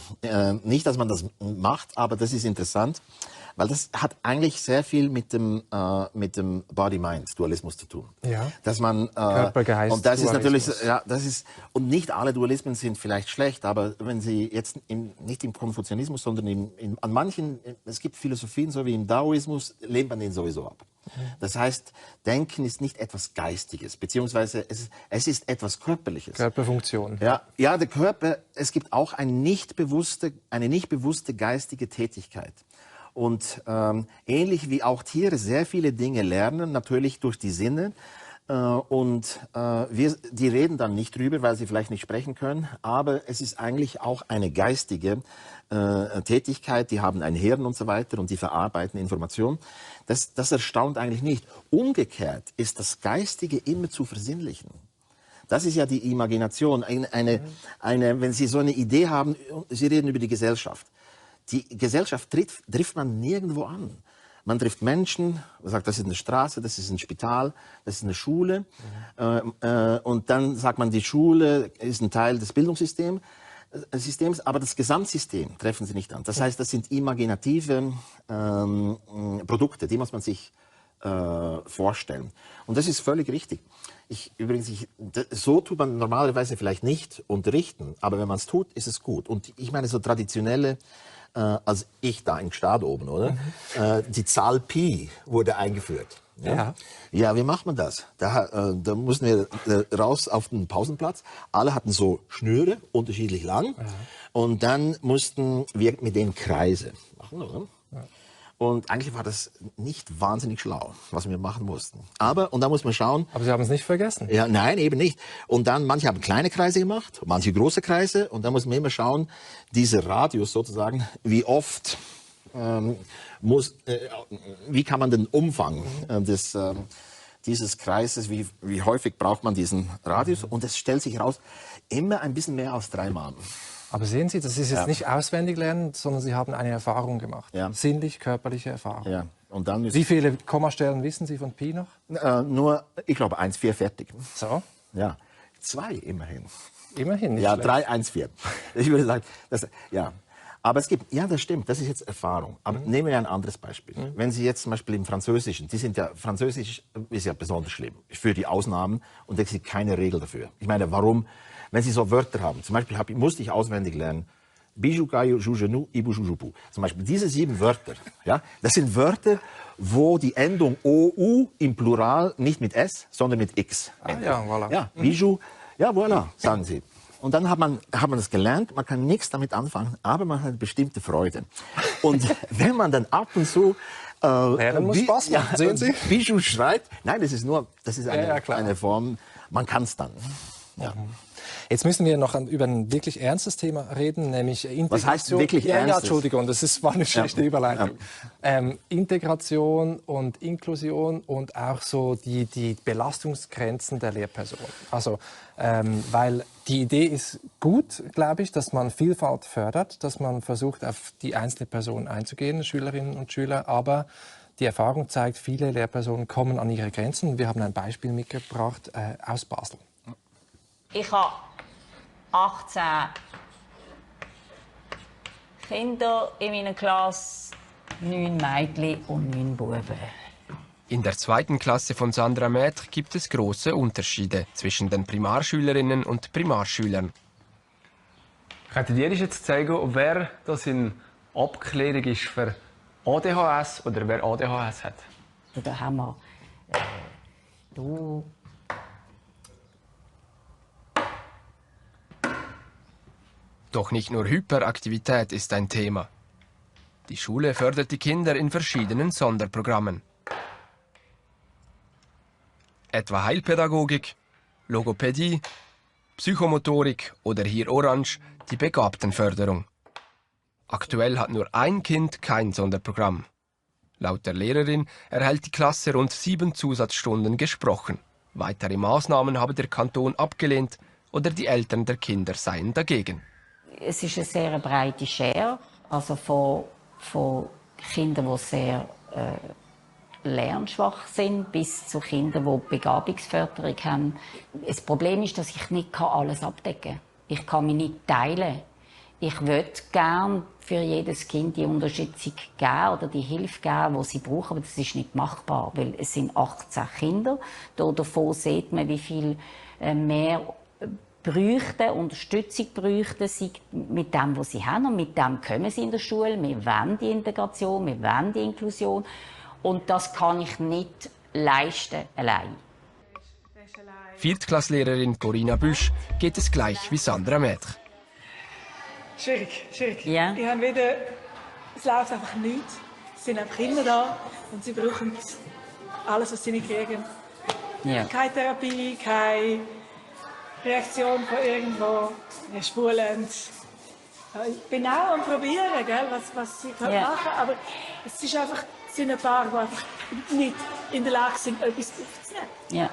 nicht, dass man das macht, aber das ist interessant. Weil das hat eigentlich sehr viel mit dem Body-Mind-Dualismus zu tun. Ja. Dass man, Körper, Geist, und das ist natürlich, Dualismus. und nicht alle Dualismen sind vielleicht schlecht, aber wenn Sie jetzt nicht im Konfuzianismus, sondern an manchen, es gibt Philosophien, so wie im Daoismus, lehnt man den sowieso ab. Das heißt, Denken ist nicht etwas Geistiges, beziehungsweise es ist etwas Körperliches. Körperfunktion. Ja, der Körper, es gibt auch eine nicht bewusste geistige Tätigkeit. Und ähnlich wie auch Tiere sehr viele Dinge lernen, natürlich durch die Sinne. Die reden dann nicht drüber, weil sie vielleicht nicht sprechen können. Aber es ist eigentlich auch eine geistige Tätigkeit. Die haben ein Hirn und so weiter und die verarbeiten Informationen. Das erstaunt eigentlich nicht. Umgekehrt ist das Geistige immer zu versinnlichen. Das ist ja die Imagination. Wenn Sie so eine Idee haben, Sie reden über die Gesellschaft. Die Gesellschaft trifft man nirgendwo an. Man trifft Menschen, man sagt, das ist eine Straße, das ist ein Spital, das ist eine Schule. Und dann sagt man, die Schule ist ein Teil des Bildungssystems, aber das Gesamtsystem treffen Sie nicht an. Das heißt, das sind imaginative Produkte, die muss man sich vorstellen. Und das ist völlig richtig. So tut man normalerweise vielleicht nicht unterrichten, aber wenn man es tut, ist es gut. Und ich meine, so traditionelle, als ich da in Gstaad oben, oder? Die Zahl Pi wurde eingeführt. Ja, wie macht man das? Da mussten wir raus auf den Pausenplatz. Alle hatten so Schnüre, unterschiedlich lang. Und dann mussten wir mit denen Kreise machen, oder? Und eigentlich war das nicht wahnsinnig schlau, was wir machen mussten. Und da muss man schauen. Aber Sie haben es nicht vergessen? Ja, nein, eben nicht. Und dann, manche haben kleine Kreise gemacht, manche große Kreise. Und da muss man immer schauen, dieser Radius sozusagen, wie oft wie kann man den Umfang dieses Kreises, wie häufig braucht man diesen Radius? Und es stellt sich heraus, immer ein bisschen mehr als 3 Mal. Aber sehen Sie, das ist jetzt nicht auswendig lernen, sondern Sie haben eine Erfahrung gemacht. Sinnlich, körperliche Erfahrung. Ja. Und dann wie viele Kommastellen wissen Sie von Pi noch? Nur, ich glaube, 1,4 fertig. So? Ja. 2 immerhin. Immerhin, nicht ja, schlecht. 3, 1, 4. Ich würde sagen, ja. Aber es gibt, das stimmt, das ist jetzt Erfahrung. Aber nehmen wir ein anderes Beispiel. Wenn Sie jetzt zum Beispiel im Französischen, Französisch ist ja besonders schlimm für die Ausnahmen und es gibt keine Regel dafür. Ich meine, warum? Wenn Sie so Wörter haben, zum Beispiel musste ich auswendig lernen, bijou, caillou, jougenou, ibu, joujoupou. Zum Beispiel diese 7 Wörter, das sind Wörter, wo die Endung OU im Plural nicht mit S, sondern mit X endet. Voilà. Ja, bijou, voilà, sagen Sie. Und dann hat man das gelernt, man kann nichts damit anfangen, aber man hat eine bestimmte Freude. Und wenn man dann ab und zu Lernen muss Spaß machen, sehen Sie? Bijou schreibt, nein, das ist eine Form, man kann es dann. Ja. Jetzt müssen wir noch über ein wirklich ernstes Thema reden, nämlich Integration. Was heißt wirklich ernstes? Ja, Entschuldigung, war eine schlechte Überleitung. Integration und Inklusion und auch so die Belastungsgrenzen der Lehrperson. Also, weil die Idee ist gut, glaube ich, dass man Vielfalt fördert, dass man versucht, auf die einzelne Person einzugehen, Schülerinnen und Schüler, aber die Erfahrung zeigt, viele Lehrpersonen kommen an ihre Grenzen. Wir haben ein Beispiel mitgebracht aus Basel. Ich habe 18 Kinder in meiner Klasse, 9 Mädchen und 9 Buben. In der 2. Klasse von Sandra Maitre gibt es große Unterschiede zwischen den Primarschülerinnen und Primarschülern. Könntet ihr uns jetzt zeigen, wer das in Abklärung ist für ADHS oder wer ADHS hat? Da haben wir du. Doch nicht nur Hyperaktivität ist ein Thema. Die Schule fördert die Kinder in verschiedenen Sonderprogrammen. Etwa Heilpädagogik, Logopädie, Psychomotorik oder hier orange die Begabtenförderung. Aktuell hat nur ein Kind kein Sonderprogramm. Laut der Lehrerin erhält die Klasse rund 7 Zusatzstunden gesprochen. Weitere Maßnahmen habe der Kanton abgelehnt oder die Eltern der Kinder seien dagegen. Es ist eine sehr breite Schere, also von Kindern, die sehr lernschwach sind, bis zu Kindern, die Begabungsförderung haben. Das Problem ist, dass ich nicht alles abdecken kann. Ich kann mich nicht teilen. Ich würde gern für jedes Kind die Unterstützung geben oder die Hilfe geben, die sie brauchen, aber das ist nicht machbar, weil es sind 18 Kinder. Davon sieht man, wie viel mehr Unterstützung bräuchten sie mit dem, was sie haben. Und mit dem kommen sie in der Schule. Wir wollen die Integration, wir wollen die Inklusion. Und das kann ich nicht leisten allein. Viertklasslehrerin Corinna Büsch geht es gleich wie Sandra Mädch. Schwierig. Ja. Ich habe wieder, es läuft einfach nichts. Es sind einfach Kinder da und sie brauchen alles, was sie nicht kriegen. Ja. Keine Therapie, keine Reaktion von irgendwo, spulend. Ich bin auch am Probieren, gell, was sie machen, aber es ist einfach, sind ein paar, die einfach nicht in der Lage sind, etwas aufzunehmen. Ja.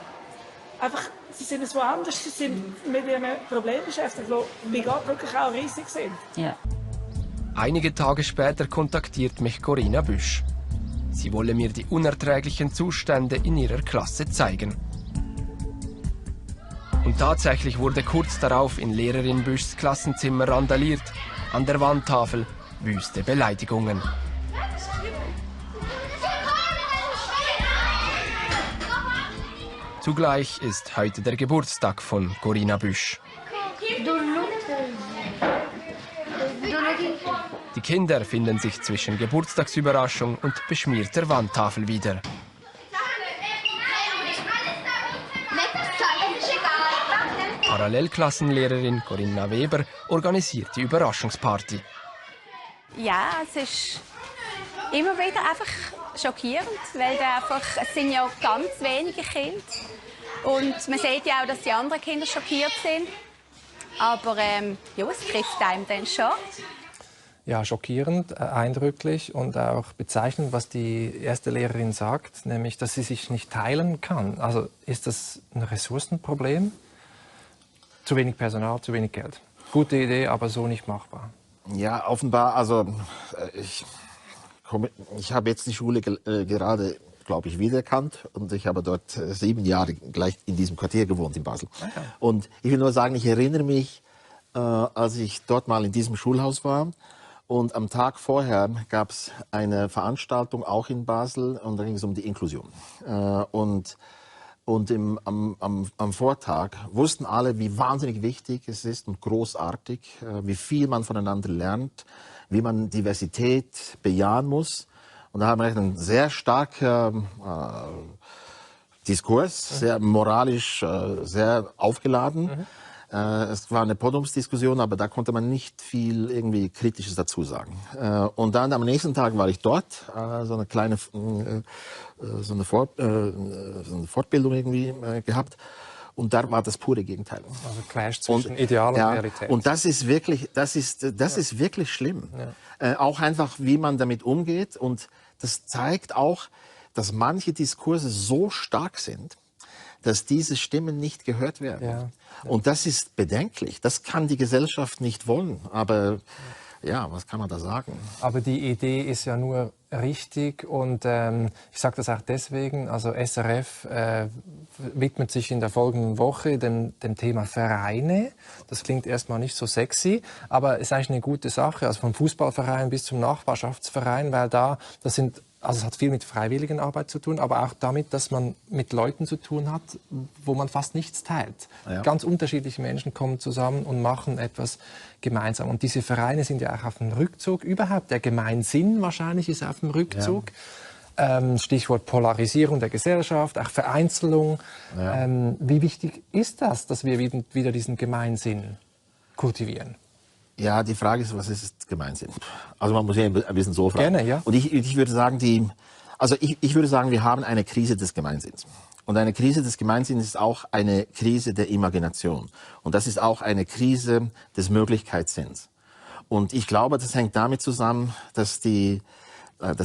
Einfach, sie sind es woanders, sie sind mit ihrem Problem beschäftigt, die bei Gott wirklich auch riesig sind. Ja. Einige Tage später kontaktiert mich Corinna Büsch. Sie wolle mir die unerträglichen Zustände in ihrer Klasse zeigen. Und tatsächlich wurde kurz darauf in Lehrerin Büschs Klassenzimmer randaliert. An der Wandtafel wüste Beleidigungen. Zugleich ist heute der Geburtstag von Corinna Büsch. Die Kinder finden sich zwischen Geburtstagsüberraschung und beschmierter Wandtafel wieder. Parallelklassenlehrerin Corinna Weber organisiert die Überraschungsparty. Ja, es ist immer wieder einfach schockierend, weil es sind ja ganz wenige Kinder. Und man sieht ja auch, dass die anderen Kinder schockiert sind. Aber ja, es trifft einem dann schon. Ja, schockierend, eindrücklich und auch bezeichnend, was die erste Lehrerin sagt, nämlich, dass sie sich nicht teilen kann. Also ist das ein Ressourcenproblem? Zu wenig Personal, zu wenig Geld. Gute Idee, aber so nicht machbar. Ja, offenbar, also ich habe jetzt die Schule gerade, glaube ich, wiedererkannt und ich habe dort 7 Jahre gleich in diesem Quartier gewohnt in Basel. Okay. Und ich will nur sagen, ich erinnere mich, als ich dort mal in diesem Schulhaus war und am Tag vorher gab es eine Veranstaltung auch in Basel und da ging es um die Inklusion. Und am Vortag wussten alle, wie wahnsinnig wichtig es ist und großartig, wie viel man voneinander lernt, wie man Diversität bejahen muss. Und da haben wir einen sehr starken Diskurs, sehr moralisch, sehr aufgeladen. Es war eine Podiumsdiskussion, aber da konnte man nicht viel irgendwie Kritisches dazu sagen. Und dann am nächsten Tag war ich dort, so eine kleine so eine Fortbildung irgendwie gehabt. Und da war das pure Gegenteil. Also Clash zwischen Ideal und Realität. Und das ist wirklich, das ist wirklich schlimm. Ja. Auch einfach, wie man damit umgeht. Und das zeigt auch, dass manche Diskurse so stark sind, dass diese Stimmen nicht gehört werden. Ja. Und das ist bedenklich. Das kann die Gesellschaft nicht wollen. Aber ja, was kann man da sagen? Aber die Idee ist ja nur richtig und ich sage das auch deswegen, also SRF widmet sich in der folgenden Woche dem Thema Vereine. Das klingt erstmal nicht so sexy, aber es ist eigentlich eine gute Sache, also vom Fußballverein bis zum Nachbarschaftsverein, weil also es hat viel mit Freiwilligenarbeit zu tun, aber auch damit, dass man mit Leuten zu tun hat, wo man fast nichts teilt. Ja. Ganz unterschiedliche Menschen kommen zusammen und machen etwas gemeinsam. Und diese Vereine sind ja auch auf dem Rückzug. Überhaupt der Gemeinsinn wahrscheinlich ist auf dem Rückzug. Ja. Stichwort Polarisierung der Gesellschaft, auch Vereinzelung. Ja. Wie wichtig ist das, dass wir wieder diesen Gemeinsinn kultivieren? Ja, die Frage ist, was ist Gemeinsinn? Also man muss ja ein bisschen so fragen. Gerne, ja. Und ich würde sagen, ich würde sagen, wir haben eine Krise des Gemeinsinns. Und eine Krise des Gemeinsinns ist auch eine Krise der Imagination. Und das ist auch eine Krise des Möglichkeitssinns. Und ich glaube, das hängt damit zusammen, dass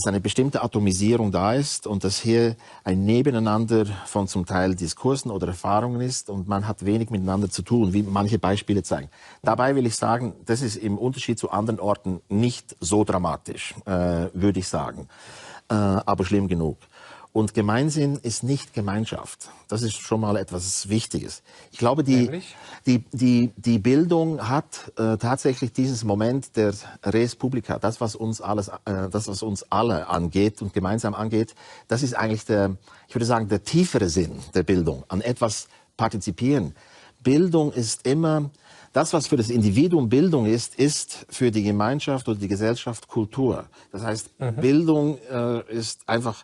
eine bestimmte Atomisierung da ist und dass hier ein Nebeneinander von zum Teil Diskursen oder Erfahrungen ist und man hat wenig miteinander zu tun, wie manche Beispiele zeigen. Dabei will ich sagen, das ist im Unterschied zu anderen Orten nicht so dramatisch, würde ich sagen, aber schlimm genug. Und Gemeinsinn ist nicht Gemeinschaft. Das ist schon mal etwas Wichtiges. Ich glaube, die Bildung hat tatsächlich dieses Moment der Res Publica, das was uns alle angeht und gemeinsam angeht, das ist eigentlich ich würde sagen, der tiefere Sinn der Bildung, an etwas partizipieren. Bildung ist immer, das was für das Individuum Bildung ist für die Gemeinschaft oder die Gesellschaft Kultur. Das heißt, Bildung ist einfach,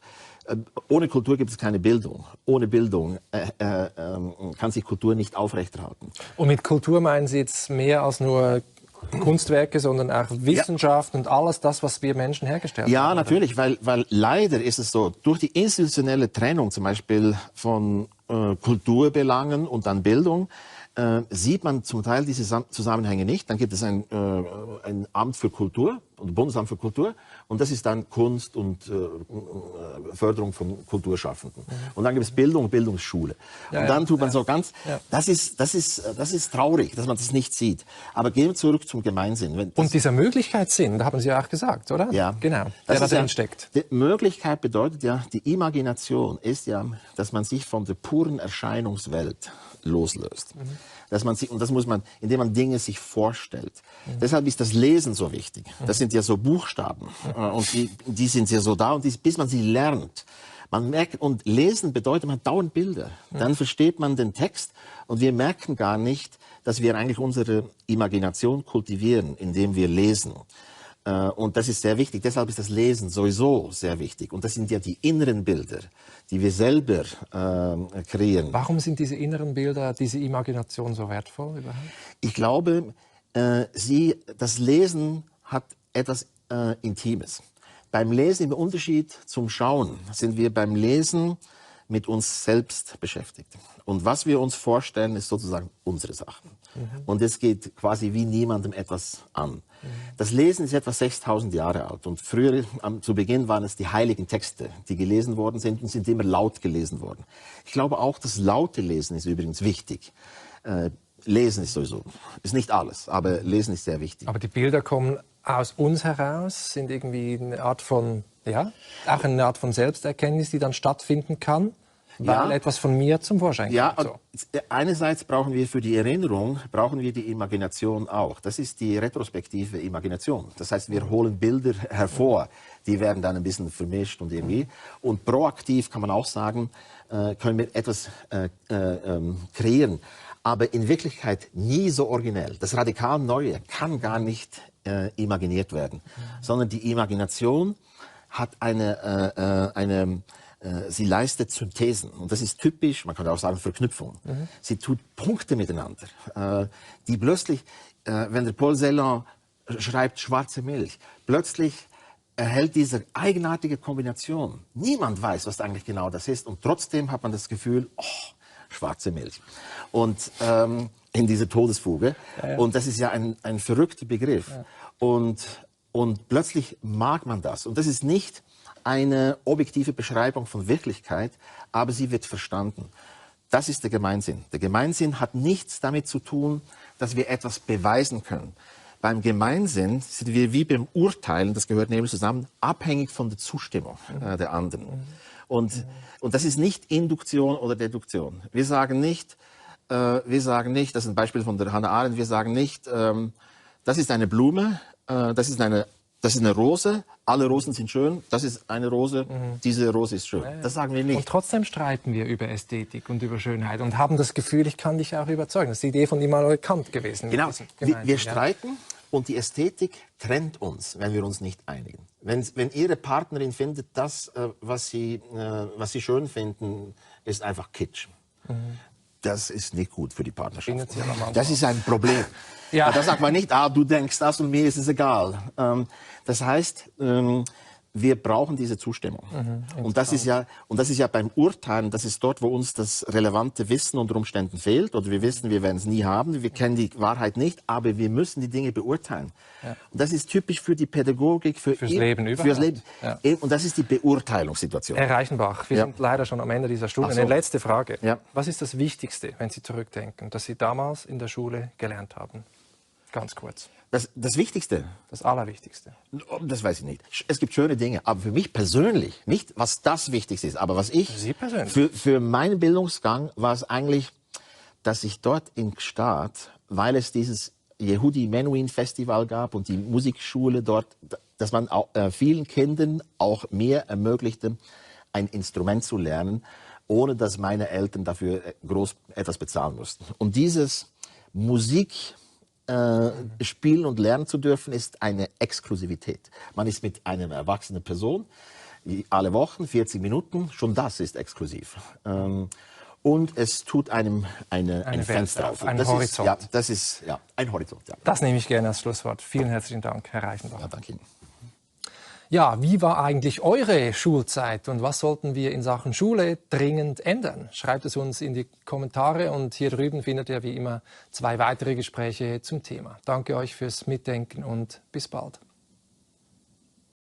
ohne Kultur gibt es keine Bildung. Ohne Bildung kann sich Kultur nicht aufrechterhalten. Und mit Kultur meinen Sie jetzt mehr als nur Kunstwerke, sondern auch Wissenschaft und alles das, was wir Menschen hergestellt haben? Ja, natürlich, weil leider ist es so, durch die institutionelle Trennung zum Beispiel von Kulturbelangen und dann Bildung, sieht man zum Teil diese Zusammenhänge nicht. Dann gibt es ein Amt für Kultur, ein Bundesamt für Kultur, und das ist dann Kunst und Förderung von Kulturschaffenden. Und dann gibt es Bildung und Bildungsschule. Und dann tut man so ganz, das ist traurig, dass man das nicht sieht. Aber gehen wir zurück zum Gemeinsinn. Und dieser Möglichkeitssinn, da haben Sie ja auch gesagt, oder? Ja. Genau, der da drin steckt. Die Möglichkeit bedeutet ja, die Imagination ist ja, dass man sich von der puren Erscheinungswelt loslöst. Dass man und das muss man, indem man Dinge sich vorstellt. Deshalb ist das Lesen so wichtig. Das sind ja so Buchstaben. Und die sind ja so da, und bis man sie lernt. Man merkt, und Lesen bedeutet, man dauernd Bilder. Dann versteht man den Text, und wir merken gar nicht, dass wir eigentlich unsere Imagination kultivieren, indem wir lesen. Und das ist sehr wichtig. Deshalb ist das Lesen sowieso sehr wichtig. Und das sind ja die inneren Bilder, die wir selber kreieren. Warum sind diese inneren Bilder, diese Imagination so wertvoll überhaupt? Ich glaube, das Lesen hat etwas Intimes. Beim Lesen, im Unterschied zum Schauen, sind wir beim Lesen mit uns selbst beschäftigt. Und was wir uns vorstellen, ist sozusagen unsere Sache. Und es geht quasi wie niemandem etwas an. Das Lesen ist etwa 6000 Jahre alt. Und früher, zu Beginn, waren es die heiligen Texte, die gelesen worden sind, und sind immer laut gelesen worden. Ich glaube auch, das laute Lesen ist übrigens wichtig. Lesen ist sowieso, ist nicht alles, aber Lesen ist sehr wichtig. Aber die Bilder kommen aus uns heraus, sind irgendwie eine Art von, auch eine Art von Selbsterkenntnis, die dann stattfinden kann, weil etwas von mir zum Vorschein kommt. Ja, einerseits brauchen wir für die Erinnerung, brauchen wir die Imagination auch. Das ist die retrospektive Imagination. Das heißt, wir holen Bilder hervor, die werden dann ein bisschen vermischt und irgendwie. Und proaktiv kann man auch sagen, können wir etwas kreieren. Aber in Wirklichkeit nie so originell. Das radikal Neue kann gar nicht imaginiert werden, sondern die Imagination hat sie leistet Synthesen. Und das ist typisch, man kann auch sagen, Verknüpfung. Sie tut Punkte miteinander, die plötzlich, wenn der Paul Celan schreibt schwarze Milch, plötzlich erhält diese eigenartige Kombination. Niemand weiß, was eigentlich genau das ist. Und trotzdem hat man das Gefühl, schwarze Milch. Und in dieser Todesfuge. Und das ist ja ein verrückter Begriff. Und plötzlich mag man das. Und das ist nicht eine objektive Beschreibung von Wirklichkeit, aber sie wird verstanden. Das ist der Gemeinsinn. Der Gemeinsinn hat nichts damit zu tun, dass wir etwas beweisen können. Beim Gemeinsinn sind wir wie beim Urteilen, das gehört nämlich zusammen, abhängig von der Zustimmung der anderen. Und das ist nicht Induktion oder Deduktion. Wir sagen nicht, das ist ein Beispiel von der Hannah Arendt, wir sagen nicht, das ist eine Blume, das ist eine Rose, alle Rosen sind schön, das ist eine Rose, diese Rose ist schön. Das sagen wir nicht. Und trotzdem streiten wir über Ästhetik und über Schönheit und haben das Gefühl, ich kann dich auch überzeugen. Das ist die Idee von Immanuel Kant gewesen. Genau, wir streiten und die Ästhetik trennt uns, wenn wir uns nicht einigen. Wenn Ihre Partnerin findet, das, was sie schön finden, ist einfach Kitsch. Das ist nicht gut für die Partnerschaft. Das ist ein Problem. Ja. Da sagt man nicht, du denkst das und mir ist es egal. Das heißt, wir brauchen diese Zustimmung. Und das ist ja beim Urteilen, das ist dort, wo uns das relevante Wissen unter Umständen fehlt. Oder wir wissen, wir werden es nie haben, wir kennen die Wahrheit nicht, aber wir müssen die Dinge beurteilen. Ja. Und das ist typisch für die Pädagogik, fürs Leben überhaupt. Ja. Und das ist die Beurteilungssituation. Herr Reichenbach, wir sind leider schon am Ende dieser Stunde. Eine letzte Frage. Ja. Was ist das Wichtigste, wenn Sie zurückdenken, das Sie damals in der Schule gelernt haben? Ganz kurz. Das Wichtigste. Das Allerwichtigste. Das weiß ich nicht. Es gibt schöne Dinge, aber für mich persönlich, nicht was das Wichtigste ist, aber was ich, für meinen Bildungsgang war es eigentlich, dass ich dort in Gstaad, weil es dieses Yehudi Menuhin Festival gab und die Musikschule dort, dass man auch, vielen Kindern auch mehr ermöglichte, ein Instrument zu lernen, ohne dass meine Eltern dafür groß etwas bezahlen mussten. Und dieses Musik spielen und lernen zu dürfen, ist eine Exklusivität. Man ist mit einer erwachsenen Person alle Wochen 40 Minuten, schon das ist exklusiv. Und es tut einem ein Fenster auf. Ein Horizont. Das ist ein Horizont. Ja. Das nehme ich gerne als Schlusswort. Vielen herzlichen Dank, Herr Reichenbach. Ja, danke Ihnen. Ja, wie war eigentlich eure Schulzeit und was sollten wir in Sachen Schule dringend ändern? Schreibt es uns in die Kommentare und hier drüben findet ihr wie immer 2 weitere Gespräche zum Thema. Danke euch fürs Mitdenken und bis bald.